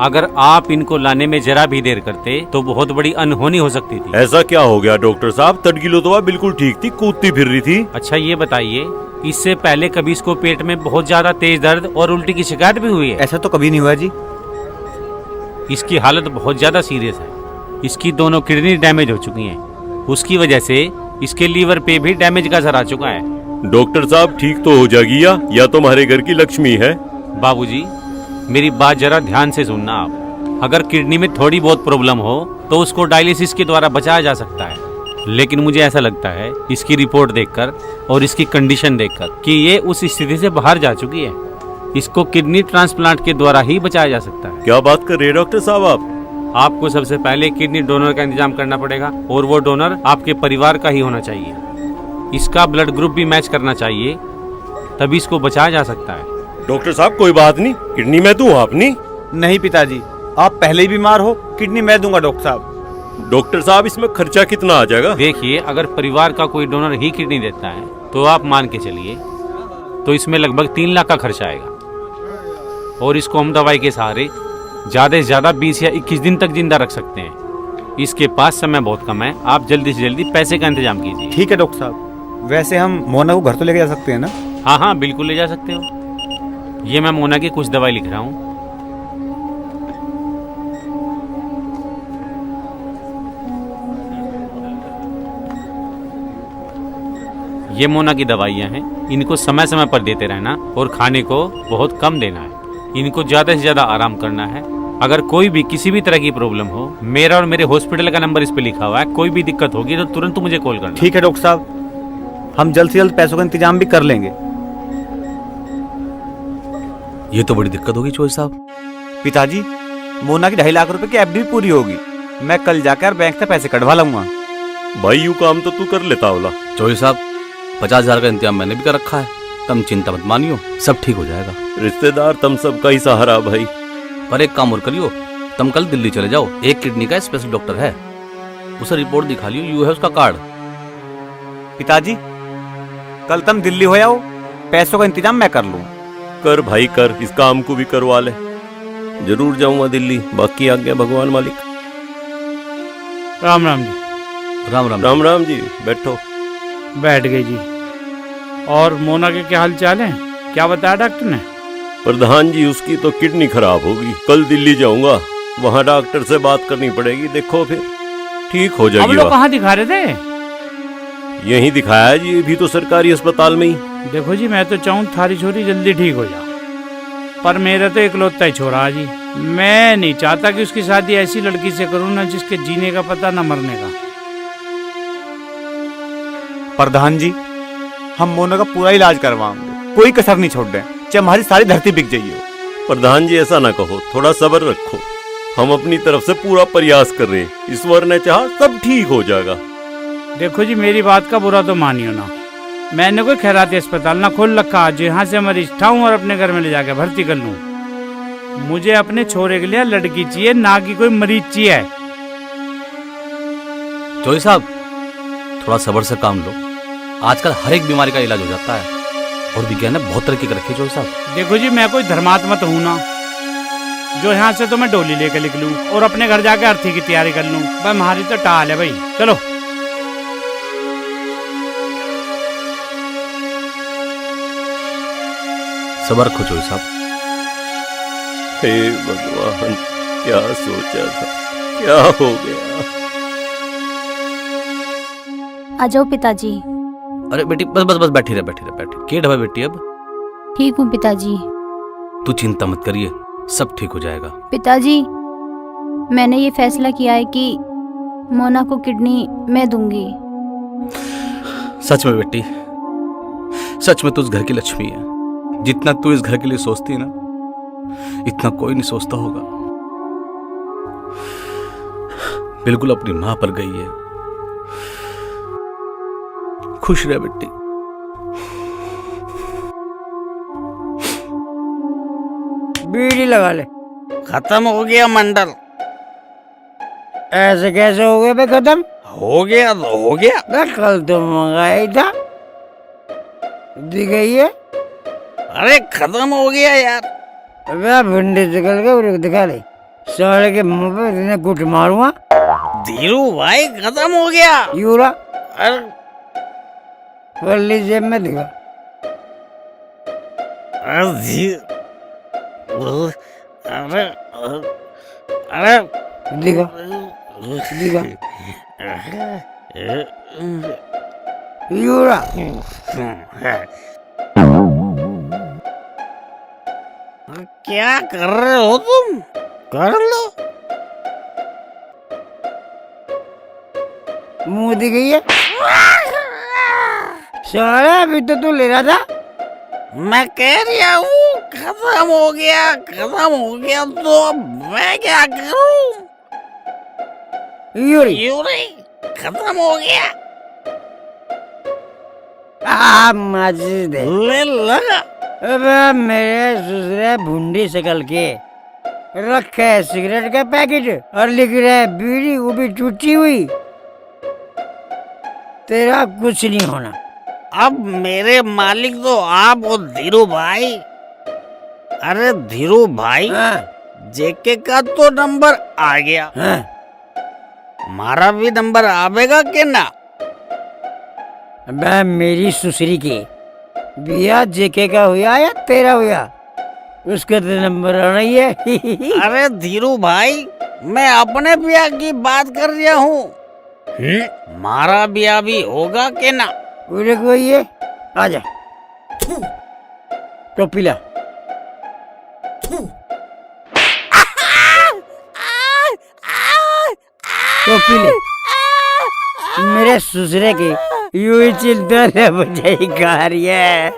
अगर आप इनको लाने में जरा भी देर करते तो बहुत बड़ी अनहोनी हो सकती थी। ऐसा क्या हो गया डॉक्टर साहब? तड़गिलो तो बिल्कुल ठीक थी, कूदती फिर रही थी। अच्छा ये बताइए, इससे पहले कभी इसको पेट में बहुत ज्यादा तेज दर्द और उल्टी की शिकायत भी हुई है? ऐसा तो कभी नहीं हुआ जी। इसकी हालत बहुत ज्यादा सीरियस है। इसकी दोनों किडनी डैमेज हो चुकी हैं। उसकी वजह से इसके लीवर पे भी डैमेज का असर आ चुका है। डॉक्टर साहब ठीक तो हो जाएगी या तुम्हारे घर की लक्ष्मी है? बाबूजी मेरी बात जरा ध्यान से सुनना आप। अगर किडनी में थोड़ी बहुत प्रॉब्लम हो तो उसको डायलिसिस के द्वारा बचाया जा सकता है, लेकिन मुझे ऐसा लगता है इसकी रिपोर्ट देखकर और इसकी कंडीशन देखकर कि ये उस स्थिति से बाहर जा चुकी है। इसको किडनी ट्रांसप्लांट के द्वारा ही बचाया जा सकता है। क्या बात कर रहे हैं डॉक्टर साहब आप? आपको सबसे पहले किडनी डोनर का इंतजाम करना पड़ेगा, और वो डोनर आपके परिवार का ही होना चाहिए। इसका ब्लड ग्रुप भी मैच करना चाहिए, तभी इसको बचाया जा सकता है। डॉक्टर साहब कोई बात नहीं, किडनी मैं दूं आपनी? नहीं पिताजी, आप पहले ही बीमार हो, किडनी मैं दूंगा डॉक्टर साहब। डॉक्टर साहब इसमें खर्चा कितना आ जाएगा? देखिए अगर परिवार का कोई डोनर ही किडनी देता है तो आप मान के चलिए तो इसमें लगभग 3 लाख का खर्चा आएगा, और इसको हम दवाई के सहारे ज्यादा से ज्यादा 20 या 21 दिन तक जिंदा रख सकते हैं। इसके पास समय बहुत कम है, आप जल्दी से जल्दी पैसे का इंतजाम कीजिए। ठीक है डॉक्टर साहब। वैसे हम मोना को घर तो लेके जा सकते हैं ना? हाँ हाँ बिल्कुल ले जा सकते हो। ये मैं मोना की कुछ दवाई लिख रहा हूँ। ये मोना की दवाइयाँ हैं, इनको समय समय पर देते रहना और खाने को बहुत कम देना है। इनको ज्यादा से ज्यादा आराम करना है। अगर कोई भी किसी भी तरह की प्रॉब्लम हो, मेरा और मेरे हॉस्पिटल का नंबर इस पे लिखा हुआ है, कोई भी दिक्कत होगी तो तुरंत मुझे कॉल करना। ठीक है डॉक्टर साहब, हम जल्द से जल्द पैसों का इंतजाम भी कर लेंगे। ये तो बड़ी दिक्कत होगी चोई साहब। पिताजी मोना की 2.5 लाख रुपए की एफडी भी पूरी होगी, मैं कल जाकर बैंक से पैसे कटवा लूंगा। भाई यू काम तो तू कर लेता होला। चोई साहब 50,000 का इंतजाम मैंने भी कर रखा है, तुम चिंता मत मानियो, सब ठीक हो जाएगा। रिश्तेदार तुम सबका ही सहारा भाई। पर एक काम और करियो, तुम कल दिल्ली चले जाओ, एक किडनी का स्पेशल डॉक्टर है, उसे रिपोर्ट दिखा लियो, यू है उसका कार्ड। पिताजी कल तुम दिल्ली हो जाओ, पैसों का इंतजाम मैं कर लूँ। कर भाई कर, इस काम को भी करवा ले। जरूर जाऊंगा दिल्ली, बाकी आज्ञा भगवान मालिक। राम राम जी। राम राम। राम राम जी, बैठो। बैठ गई जी। और मोना के क्या हाल चाल है, क्या बताया डॉक्टर ने? प्रधान जी, उसकी तो किडनी खराब होगी। कल दिल्ली जाऊंगा, वहाँ डॉक्टर से बात करनी पड़ेगी। देखो फिर ठीक हो अब जाएगी। लोग कहाँ दिखा रहे थे? यहीं दिखाया जी, अभी तो सरकारी अस्पताल में ही। देखो जी, मैं तो चाहूँ थारी छोरी जल्दी ठीक हो जा, पर मेरा तो इकलौता ही छोरा है जी। मैं नहीं चाहता कि उसकी शादी ऐसी लड़की से करूँ ना जिसके जीने का पता ना मरने का। प्रधान जी, हम मोना का पूरा इलाज करवाएंगे, कोई कसर नहीं छोड़ दें, चाहे हमारी सारी धरती बिक जाइए। प्रधान जी ऐसा ना कहो, थोड़ा सब्र रखो। हम अपनी तरफ से पूरा प्रयास कर रहे हैं। ईश्वर ने चाहा सब ठीक हो जाएगा। देखो जी, मेरी बात का बुरा तो मानियो ना। मैंने कोई खैराती अस्पताल ना खोल रखा जो यहाँ से मरीज उठाऊं और अपने घर में ले जाकर भर्ती कर लूं। मुझे अपने छोरे के लिए लड़की चाहिए, ना कि कोई मरीज चाहिए। चौधरी साहब, थोड़ा सब्र से काम लो। आजकल हर एक बीमारी का इलाज हो जाता है और विज्ञान ने बहुत तरक्की कर रखी है चौधरी साहब। देखो जी, मैं कोई धर्मात्मा तो हूं ना जो यहाँ से तो मैं डोली लेकर लिख लूं और अपने घर जाके अर्थी की तैयारी कर लूं। भाई हमारी तो टाल है भाई, चलो। सब्र रखो चौधरी साहब। हे भगवान, क्या सोचा था, क्या हो गया। आ जाओ पिताजी। अरे बेटी, बस बस बस, बैठी रहे बैठी रहे बैठी। क्या है बेटी? अब ठीक हूँ पिताजी। तू चिंता मत करिए, सब ठीक हो जाएगा। पिताजी, मैंने ये फैसला किया है कि मोना को किडनी मैं दूंगी। सच में बेटी, सच में तू इस घर की लक्ष्मी है। जितना तू इस घर के लिए सोचती है ना, इतना कोई नहीं सोचता होगा। बिल्कुल अपनी मां पर गई है। खुश रह बेटी। बीड़ी लगा ले। खत्म हो गया मंडल। ऐसे कैसे हो गए बे खत्म? हो गया तो हो गया। कल तो मंगाया ही था, दी गई है। अरे खत्म हो गया यार। अबे भिंडी निकल के उन्हें दिखा ले, साले के मुंह पे इन्हें गुट मारूंगा। धीरू भाई खत्म हो गया। यूरा अरे पल्ली जेब में दिखा। अरे अरे दिखा दिखा यूरा। क्या कर रहे हो तुम? कर लो। मुंह दिख गई है साला, अभी तो तू ले रहा था। मैं कह रहा हूँ खत्म हो गया, खत्म हो गया तो अब मैं क्या करूँ? यूरी खत्म हो गया। मस्जिद ले लगा। अबे मेरे ससुरे भुंडी सकल के रखे है सिगरेट का पैकेट और लिख रहा है बीड़ी, वो भी टूटी हुई। तेरा कुछ नहीं होना। अब मेरे मालिक तो आप और धीरू भाई। अरे धीरू भाई, जेके का तो नंबर आ गया, हमारा भी नंबर आवेगा के ना? अबे मेरी सुसरी के बिया जेके का हुआ या तेरा हुआ, उसका तो नंबर आना ही है। अरे धीरू भाई, मैं अपने बिया की बात कर रहा हूँ। हमारा बिया भी होगा के ना? पूरे को ये आजा टोपी ला। टोपी ले। मेरे ससुरे के यूं ही चिंता न बुझाई कारी है।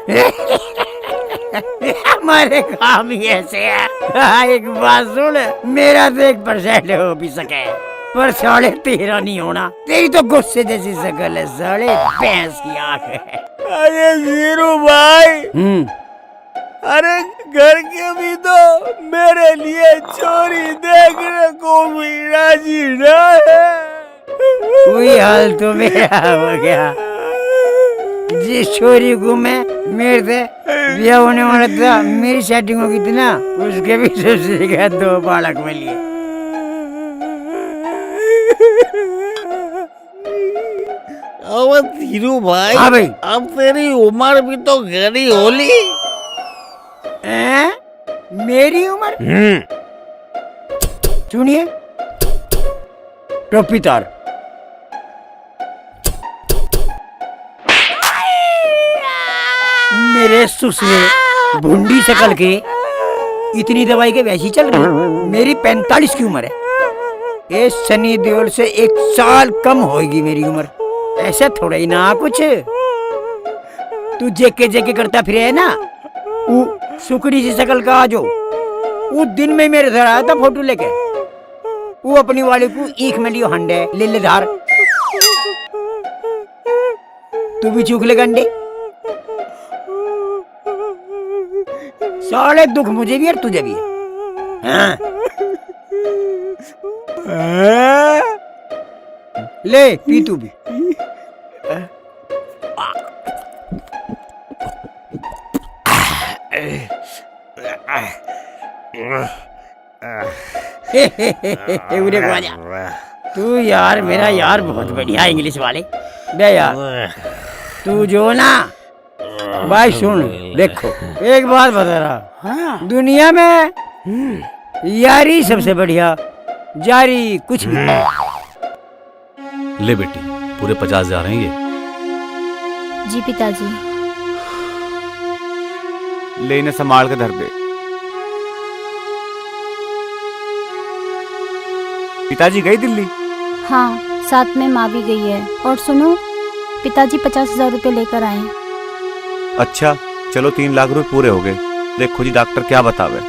हमारे काम ही ऐसे है। एक बात सुन, मेरा तो 1% हो भी सके, पर 13.5 नहीं होना। तेरी तो गुस्से जैसी शकल है, साले भैंस की आंख है। अरे वीरू भाई, अरे घर के भी तो मेरे लिए चोरी देखने को भी राजी न है। वही हाल तो मेरा हो गया। जिस छोरी को मैं मेरे से ब्याह होने वाला था, मेरी सेटिंग होगी थी ना, उसके भी सबसे 2 बालक मिलिए। अब धीरू भाई, हाँ भाई। अब तेरी उम्र भी तो घनी होली। मेरी उम्र? सुनिए, टोपी तार। मेरे सुसरे भुंडी शकल के इतनी दवाई के वैसी चल रही। मेरी 45 की उम्र है। ये सनी देओल से 1 साल कम होगी मेरी उम्र। ऐसा थोड़ा ही ना कुछ। तू जेके जेके करता फिरे है ना, वो सुकड़ी सी शकल का जो वो दिन में मेरे घर आया था फोटो लेके। वो अपनी वाले को ईख में लियो हंडे ले ले धार। तू भी चूक ले गंडे। साले दुख मुझे भी और तुझे भी है। हाँ। ले पी तू भी। उरे को आजा। तू यार मेरा यार बहुत बढ़िया इंग्लिश वाले। बे यार तू जो ना भाई सुन, देखो एक बात बता रहा, दुनिया में यारी सबसे बढ़िया, जारी कुछ भी। ले बेटी, पूरे 50,000 हैं ये। जी पिताजी। ले इन्हें संभाल के धर दे। पिताजी गई दिल्ली? हाँ, साथ में माँ भी गई है। और सुनो, पिताजी 50,000 रुपए लेकर आए। अच्छा चलो, 3 लाख रुपए पूरे हो गए। देखो जी डॉक्टर क्या बतावे।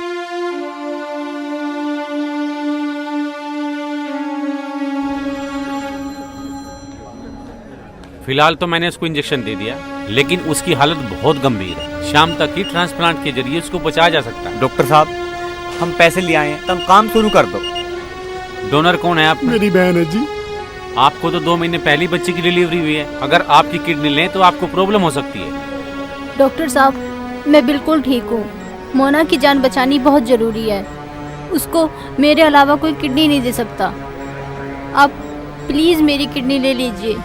फिलहाल तो मैंने उसको इंजेक्शन दे दिया, लेकिन उसकी हालत बहुत गंभीर है। शाम तक ही ट्रांसप्लांट के जरिए उसको बचाया जा सकता है। डॉक्टर साहब, हम पैसे ले आए हैं, तुम काम शुरू कर दो। डोनर कौन है आप? मेरी बहन है जी। आपको तो 2 महीने पहले बच्चे की डिलीवरी हुई है। अगर आपकी किडनी लें तो आपको प्रॉब्लम हो सकती है। डॉक्टर साहब, मैं बिल्कुल ठीक हूँ। मोना की जान बचानी बहुत जरूरी है। उसको मेरे अलावा कोई किडनी नहीं दे सकता। आप प्लीज मेरी किडनी ले लीजिए।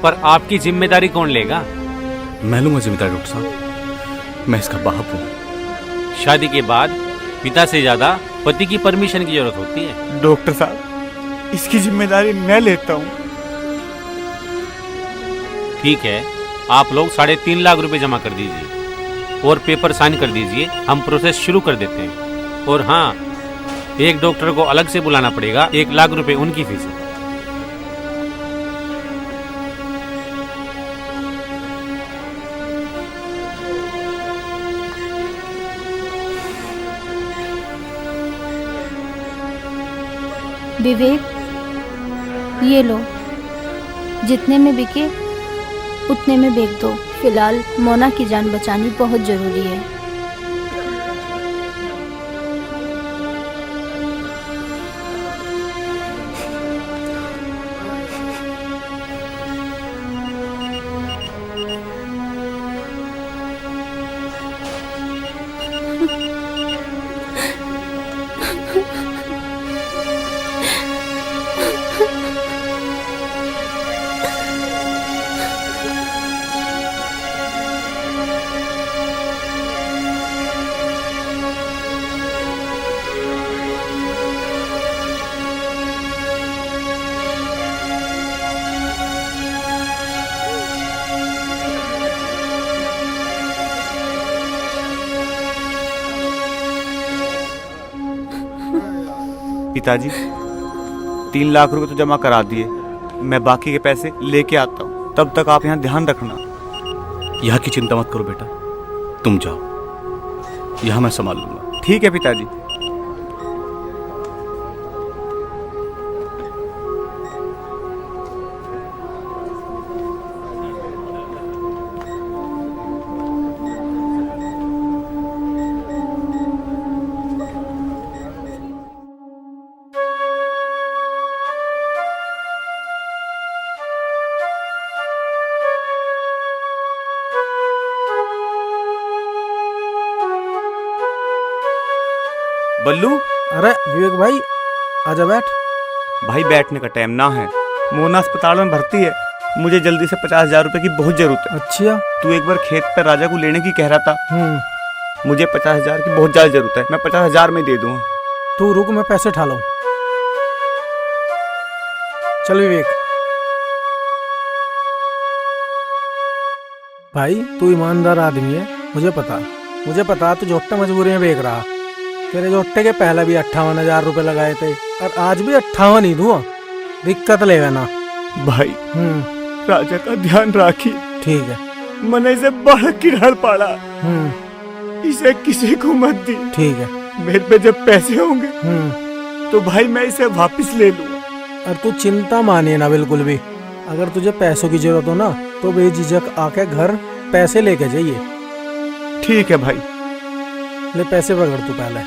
पर आपकी जिम्मेदारी कौन लेगा? मैं लूंगा जिम्मेदारी डॉक्टर साहब, मैं इसका बाप हूँ। शादी के बाद पिता से ज्यादा पति की परमिशन की जरूरत होती है। डॉक्टर साहब, इसकी जिम्मेदारी मैं लेता हूँ। ठीक है, आप लोग 3.5 लाख रुपए जमा कर दीजिए और पेपर साइन कर दीजिए। हम प्रोसेस शुरू कर देते हैं। और हाँ, एक डॉक्टर को अलग से बुलाना पड़ेगा। 1 लाख रुपए उनकी फीस है। विवेक, ये लो, जितने में बिके उतने में बेच दो। फिलहाल मोना की जान बचानी बहुत जरूरी है। पिताजी, 3 लाख रुपए तो जमा करा दिए। मैं बाकी के पैसे लेके आता हूँ, तब तक आप यहाँ ध्यान रखना। यहाँ की चिंता मत करो बेटा, तुम जाओ, यहाँ मैं संभाल लूंगा। ठीक है पिताजी। बल्लू। अरे विवेक भाई आजा बैठ। भाई बैठने का टाइम ना है, मोना अस्पताल में भर्ती है, मुझे जल्दी से 50,000 रुपए की बहुत जरूरत है। अच्छा। तू एक बार खेत पर राजा को लेने की कह रहा था। मुझे 50,000 की बहुत ज्यादा जरूरत है, मैं 50,000 में दे दूंगा। तू रुक, मैं पैसे उठा लाऊं। चल विवेक भाई, तू ईमानदार आदमी है, मुझे पता तू जोट्टा मजबूरी में बेच रहा। तेरे जोट्टे के पहले भी 58,000 रुपए लगाए थे और आज भी 58 ही दूंगा, दिक्कत लेगा ना भाई। राजा का ध्यान राखी। ठीक है। मैंने इसे बड़ा किराड़ पाड़ा, इसे किसी को मत दी। ठीक है। मेरे पे जब पैसे होंगे तो भाई मैं इसे वापस ले लूंगा। और तू चिंता मानिए ना बिल्कुल भी, अगर तुझे पैसों की जरूरत हो ना तो बेझिझक आके घर पैसे लेके जाइए। ठीक है भाई। ले पैसे पकड़, तू पहले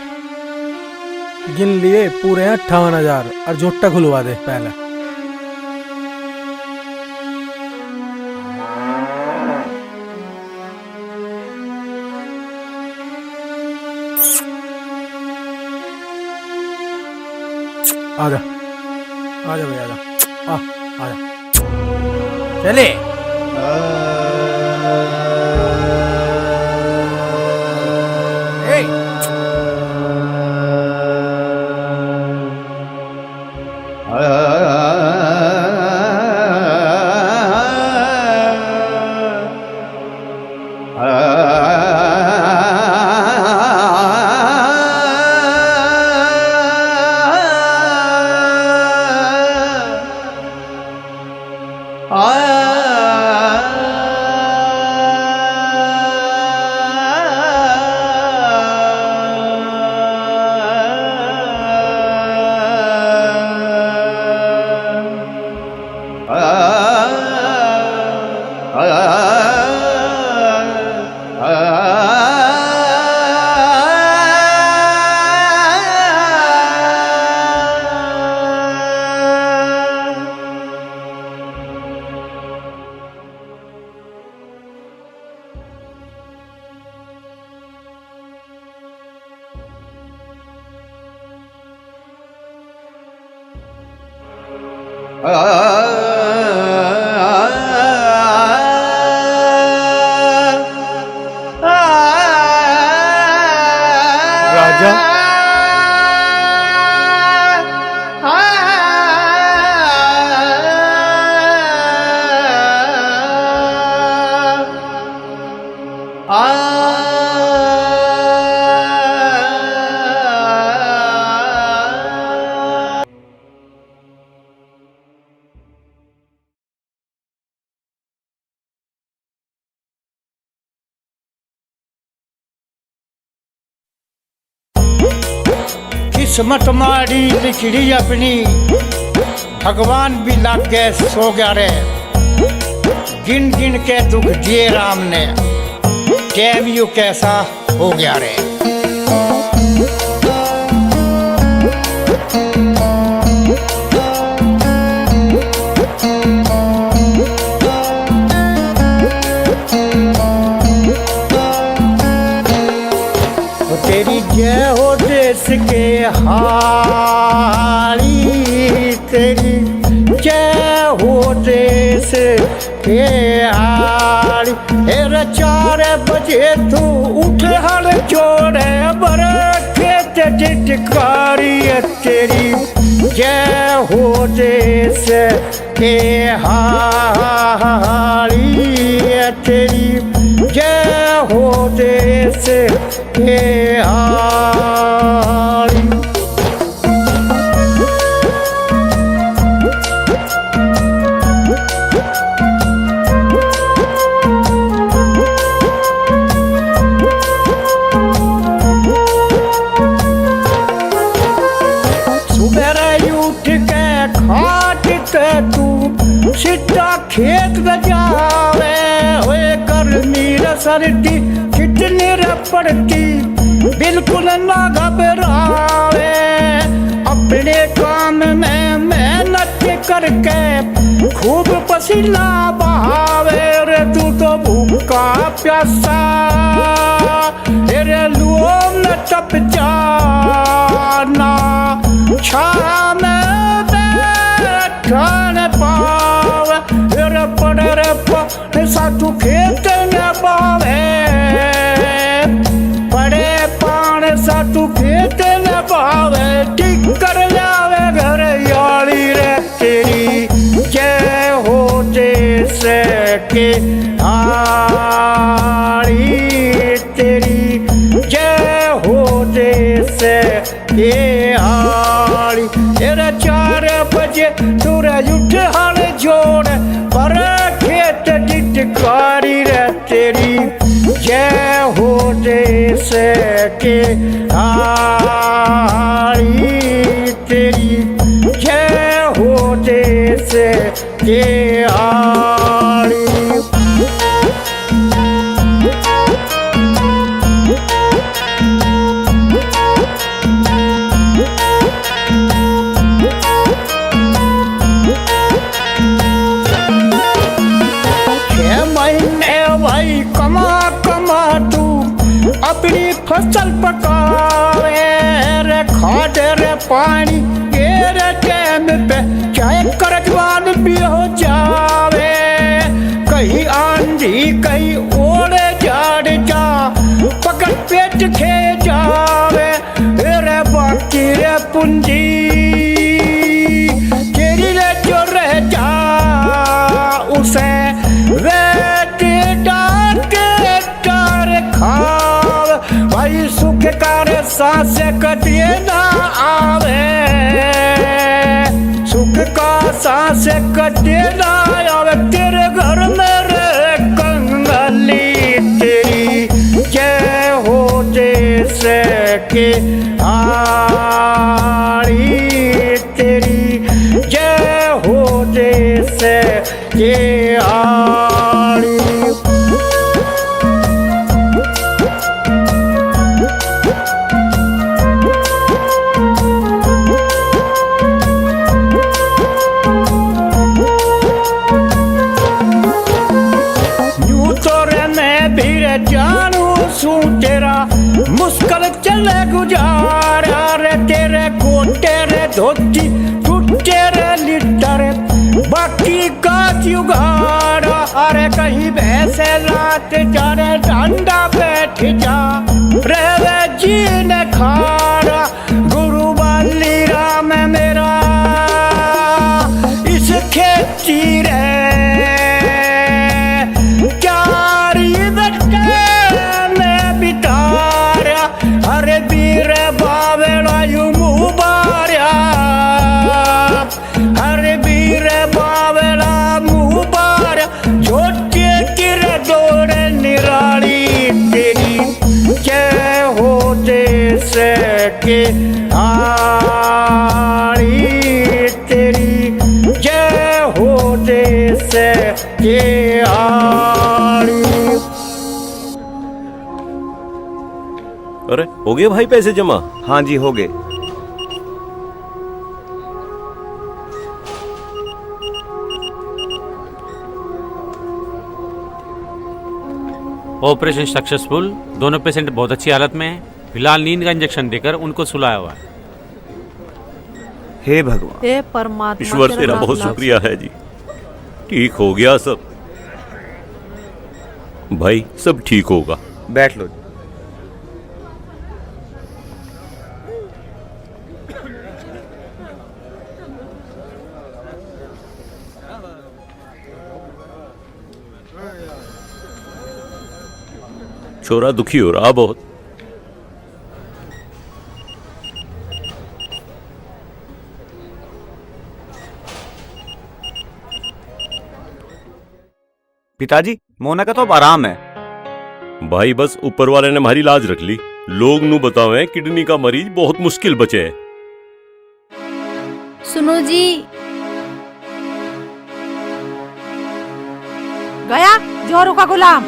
गिन लिए पूरे 58,000 और जोट्टा खुलवा दे पहले। आजा आजा भाई आजा, आजा चले। राजा किस्मत माड़ी लिखड़ी अपनी, भगवान भी लग गए सो गया रे। गिन गिन के दुख दिए राम ने, टाइम यू कैसा हो गया रे। तेरी जय हो देश के हारी, तेरी जय हो देश के हारी। 4 बजे तू उठ हर जोड़े बड़े खेत टिकारी। तेरी जय हो देश के हारी, तेरी जय हो देश के हारी। सुबह उठ के खाट के तू सीधा खेत में जावे। हुए गर्मी सर्दी कितनी पड़ती, बिल्कुल ना घबरावे। अपने काम में मेहनत करके खूब पसीना बहावे। रे तू तो भूखा प्यासा, रे लुओ न तप जाना छाम बैठन पावे रे पड़े रे पानी साधु खेत न पावे पड़े पानी साधु खेत न पावे ठीक कर जावे घर याली रे तेरी जय हो जैसे के आड़ी तेरी जय हो जैसे के आड़ी तेरा 4 बजे सूरज उठ हल जोड़ पर खेत डिटकारी रे तेरी जय हो जैसे के आड़ी तेरी जय हो जैसे के आड़ी भाई कमा कमा तू अपनी फसल पकावे रे खाद रे पानी तेरे टाइम पे चाहे करजवान भी हो जावे कहीं आंधी कहीं ओले झाड़ जा पकड़ पेट खे जावे रे बाकी रे पूंजी तेरी रे जो रह जा उसे भाई सुख कर सांस कटिए ना आवे सुख का सांस कटिए ना आवे तेरे घर में रे कंगली तेरी जय हो जैसे के आड़ी तेरी जय हो जैसे के आड़ी जानू सू तेरा मुश्किल चले गुजारा रे तेरे गोटे रे धोती टूटे रे लिटर बाकी का जुगाड़ा अरे कहीं भैंसे रात जाने डंडा बैठ जा रे जी ने खारा गुरु बाली राम मेरा इस खेती रे हरे वीर बावेला यू मुबारिया हरे वीर बावेला मुबारिया छोटे किरे दौड़े निराली तेरी जय हो जैसे के आड़ी तेरी जय हो जैसे के आड़ी। अरे हो गए भाई पैसे जमा? हाँ जी हो गए। Operation successful. दोनों पेशेंट बहुत अच्छी हालत में हैं। फिलहाल नींद का इंजेक्शन देकर उनको सुलाया हुआ है। हे भगवान, हे परमात्मा, ईश्वर तेरा बहुत शुक्रिया है जी। ठीक हो गया सब भाई, सब ठीक होगा। बैठ लो। छोरा दुखी हो रहा बहुत। पिताजी, मोना का तो अब आराम है। भाई बस ऊपर वाले ने हमारी लाज रख ली। लोग नू बतावे किडनी का मरीज बहुत मुश्किल बचे है। सुनो जी, गया जोरू का गुलाम।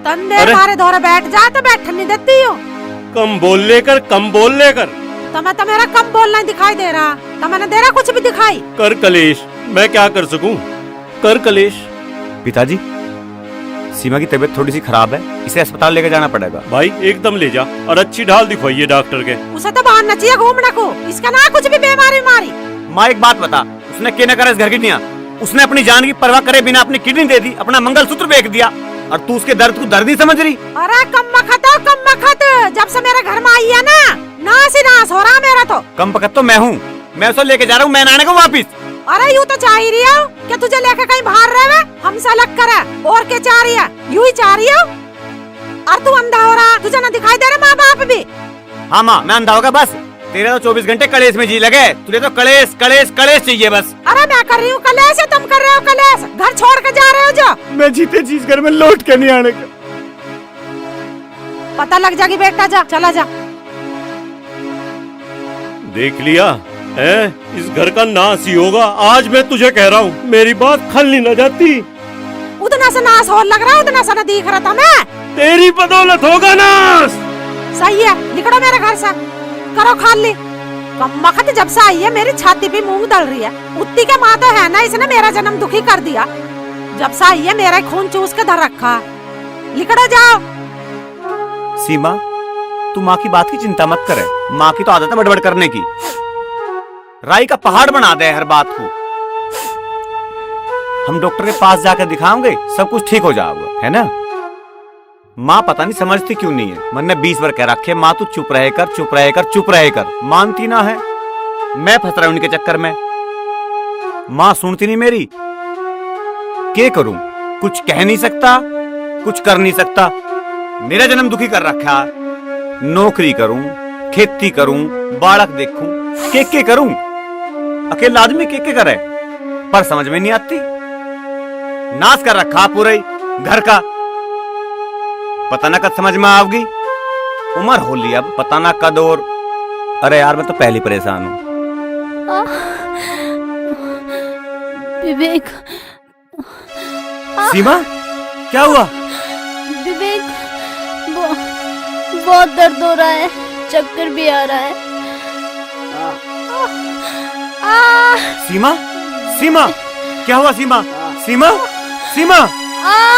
तंदे मारे धोरे बैठ जा तो बैठने नहीं देती हो। कम बोल लेकर, कम बोल लेकर। तुम्हें तो मेरा कम बोलना दिखाई दे रहा। तुम्हें दे रहा कुछ भी दिखाई। कर कलेश, मैं क्या कर सकूं? कर कलेश। पिताजी, सीमा की तबीयत थोड़ी सी खराब है, इसे अस्पताल लेकर जाना पड़ेगा। भाई एकदम ले जा और अच्छी ढाल दिखवाइए डॉक्टर के। उसे तो बाहर न चाहिए घूमने को, इसका ना कुछ भी बीमारी मारी। माँ एक बात बता, उसने क्या न करा इस घर की दुनिया? उसने अपनी जान की परवाह करे बिना अपनी किडनी दे दी, अपना मंगलसूत्र बेच दिया, और तू उसके दर्द को दर्द नहीं समझ रही? अरे कम बखत, जब से मेरे घर में आई है ना, नास ही नास हो रहा मेरा तो। कम बखत तो मैं हूँ, मैं उसे लेके जा रहा हूँ मैं नाने को वापिस। अरे यूँ तो चाह ही रही हो कि तुझे लेके कहीं बाहर रहे, हमसे अलग करे, और क्या चाह रही है? यूँ ही चाह रही हो? और तू अंधा हो रहा, तुझे ना दिखाई दे रहा माँ बाप भी? हाँ माँ, मैं अंधा होगा बस, तेरे तो 24 घंटे कलेश में जी लगे, तुझे तो कलेश कलेश कलेश चाहिए बस। अरे मैं कर रही हूँ कलेश, तुम कर रहे हो कलेश, घर छोड़ के जा रहे हो जो। मैं जीते जी इस घर में लौट के नहीं आने का। पता लग जाएगी बेटा, जा चला जा। देख लिया है, इस घर का नाश ही होगा। आज मैं तुझे कह रहा हूँ, मेरी बात खलनी न जाती। उतना सा नाश हो लग रहा, उतना सा न दिख रहा था मैं। तेरी बदौलत होगा नाश। सही है, निकलो मेरे घर से, करो खाली। कम वक्त जब से आई है मेरी छाती पे मूंग दल रही है, उतनी के माँ तो है ना, इसने मेरा जन्म दुखी कर दिया। जब से आई है मेरा खून चूस के धर रखा। निकलो जाओ। सीमा, तू माँ की बात की चिंता मत करे, माँ की तो आदत है बड़बड़ करने की। राई का पहाड़ बना दे हर बात को। हम डॉक्टर के पास जाकर दिखाओगे, सब कुछ ठीक हो जाएगा, है ना? माँ पता नहीं समझती क्यों नहीं है। मन ने 20 बार कह रखे, माँ तू चुप रहे कर, चुप रहे कर, चुप रहे कर, मानती ना है। मैं फंस रहा हूं उनके चक्कर में, माँ सुनती नहीं मेरी। क्या करूं? कुछ कह नहीं सकता, कुछ कर नहीं सकता। मेरा जन्म दुखी कर रखा। नौकरी करूं, खेती करूं, बालक देखूं, के करूं? अकेला आदमी के करे, पर समझ में नहीं आती। नाश कर रखा पूरे घर का। पता ना कब समझ में आओगी, उम्र हो ली अब, पता ना कद। और अरे यार मैं तो पहले परेशान हूँ। विवेक। सीमा, क्या हुआ? विवेक, बहुत दर्द हो रहा है, चक्कर भी आ रहा है। सीमा, सीमा, क्या हुआ सीमा? सीमा, सीमा,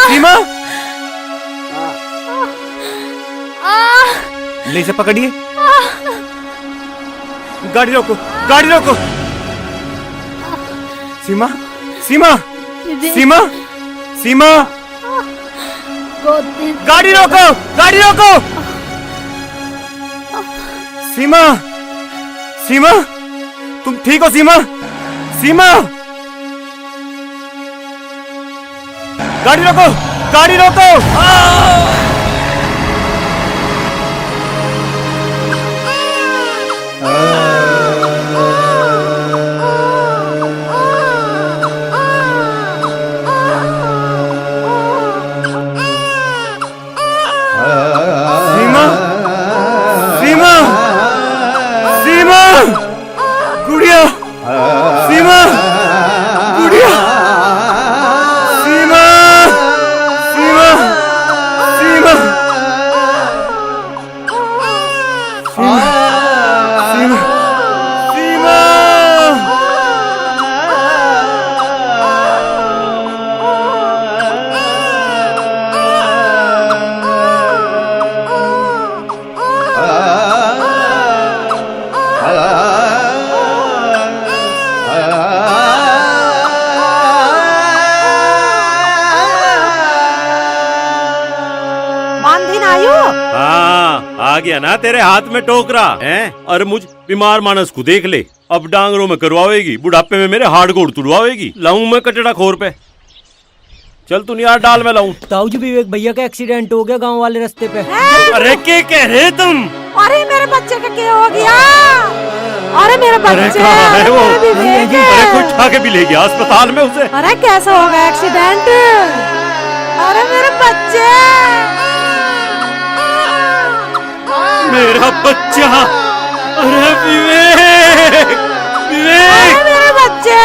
सीमा, ले से पकड़िए। गाड़ी रोको, गाड़ी रोको। सीमा, सीमा, सीमा, सीमा, गाड़ी रोको, गाड़ी रोको। सीमा, सीमा, तुम ठीक हो सीमा? सीमा, गाड़ी रोको, गाड़ी रोको। सीमा, सीमा, सीमा, गुड़िया, सीमा, गुड़िया, सीमा, सीमा, सीमा, सीमा, सीमा, बांधी ना आयु। हाँ, आ गया ना तेरे हाथ में टोकरा है। और मुझ बीमार मानस को देख ले, अब डांगरों में करवाएगी, बुढ़ापे में मेरे हाड़ गोड़ तुड़वाएगी। लाऊं मैं कचड़ा खोर पे। चल तू यार, डाल में लाऊं। ताऊ जी, विवेक भैया का एक्सीडेंट हो गया गांव वाले रास्ते पे। अरे क्या कह रहे तुम? अरे मेरे बच्चे का क्या हो गया? अरे मेरे बच्चे, अरे कहाँ है वो? अरे विवेक। अरे कोई उठा के भी ले गया अस्पताल में उसे। अरे कैसे हो गया एक्सीडेंट? अरे मेरे बच्चे, मेरा बच्चा। अरे विवेक, विवेक, अरे मेरे बच्चे,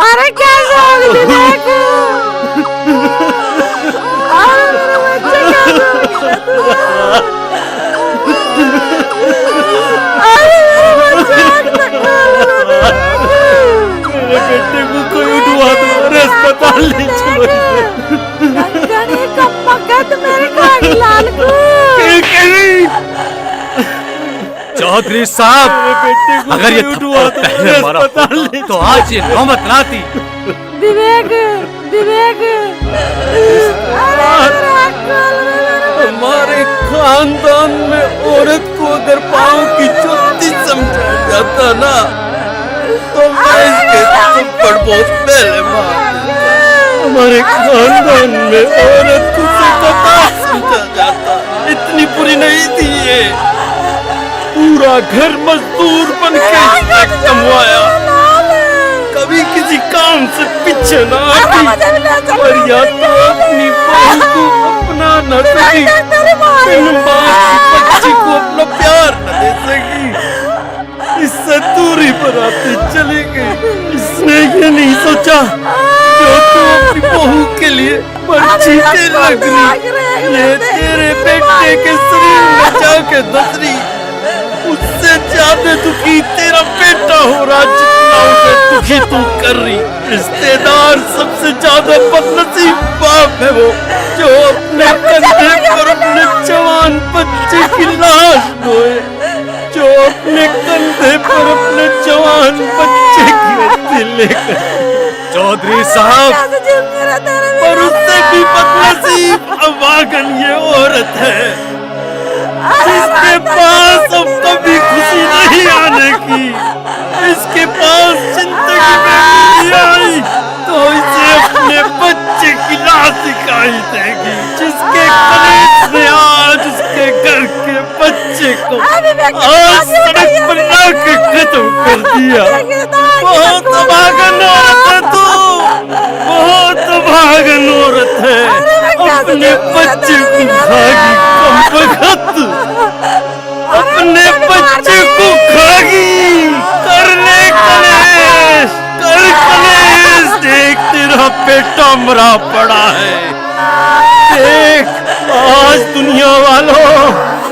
अरे कैसे हो गया विवेक? अरे मेरे बच्चे कैसे हो गया? अरे मेरे बच्चे, मेरे बेटे को कोई उठवा दो, अरे अस्पताल ले चलो। लाल को। चौधरी साहब, अगर ये थप्पड़ पहले मारा होता, तो आज ये नौबत ना आती। विवेक, विवेक, हमारे खानदान में औरत को अगर पाँव की चुत्ती समझा जाता ना, तो मैं इसके थप्पड़ बहुत पहले मार देता। हमारे खानदान में औरत को सिर्फ समझा जाता, इतनी बुरी नहीं थी ये। पूरा घर मजदूर बन के इसने कमवाया, कभी किसी काम से पीछे ना हटी, पर या तो अपनी बहू को अपना न सकी, इन बात की बच्ची को अपना प्यार न दे सकी, इससे दूरी पर आती चली गई। इसने ये नहीं सोचा जो तू अपनी बहू के लिए बच्ची के लग रही, ये तेरे बेटे के शरीर में जाके धस रही। उससे ज्यादा दुखी तेरा बेटा हो रहा, जितना उसे दुखी तू कर रही। रिश्तेदार सबसे ज्यादा बदनसीब बाप है वो, जो अपने कंधे पर अपने जवान बच्चे की लाश ढोए, जो अपने कंधे पर अपने जवान बच्चे की अस्थि लेकर। चौधरी साहब, पर उससे भी बदनसीब अभागन ये औरत है, जिसके पास अब कभी खुशी नहीं आने की। इसके पास जिंदगी में खुशी आई तो इसे अपने बच्चे की लाश दिखाई देगी, जिसके कलेज ने आज उसके घर के बच्चे को आज सड़क पर लाके खत्म कर दिया। बहुत अभागन औरत है तू, बहुत अभागन औरत है। अपने बच्चे को खागी कमबख्त, अपने बच्चे को खागी। कर ले कलेश, कर कलेश। देख तेरा बेटा मरा पड़ा है। देख आज दुनिया वालों,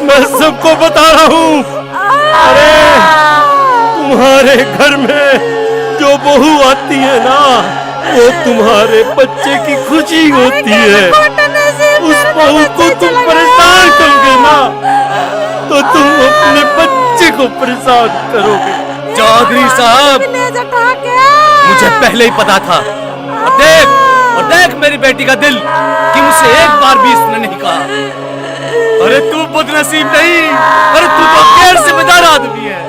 मैं सबको बता रहा हूँ, अरे तुम्हारे घर में जो बहू आती है ना, वो तुम्हारे बच्चे की खुशी होती है। उस बहू को तुम परेशान करोगे ना, तो तुम अपने बच्चे को परेशान करोगे। चौधरी साहब, मुझे पहले ही पता था। और देख मेरी बेटी का दिल, कि मुझसे एक बार भी इसने नहीं कहा। अरे तू बदनसीब नहीं, अरे तू तो गैर जिम्मेदार आदमी है।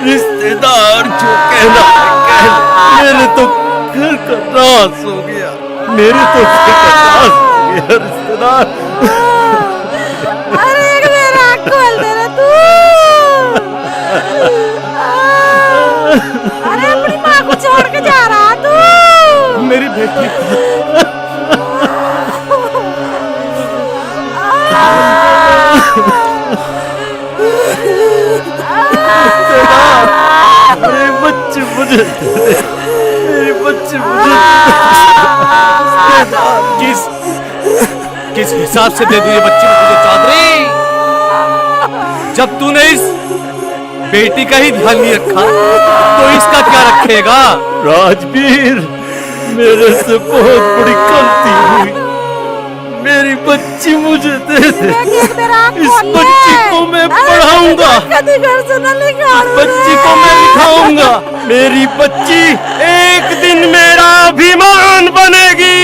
रिश्तेदार जो कहना है, मेरे तो घर का नाश हो गया, मेरे तो घर का नाश हो गया रिश्तेदार। अरे मेरा खोल दे रे तू। अरे अपनी माँ को छोड़ के जा रहा तू। मेरी बेटी मेरे बच्चे मुझे, मेरे बच्चे मुझे किस हिसाब से दे दूं ये बच्चे को तुझे चौधरी? जब तूने इस बेटी का ही ध्यान नहीं रखा, तो इसका क्या रखेगा? राजवीर, मेरे से बहुत बड़ी गलती हुई। मेरी बच्ची मुझे दे दे। इस बच्ची को मैं पढ़ाऊंगा, इस बच्ची को मैं लिखाऊंगा। मेरी बच्ची एक दिन मेरा अभिमान बनेगी।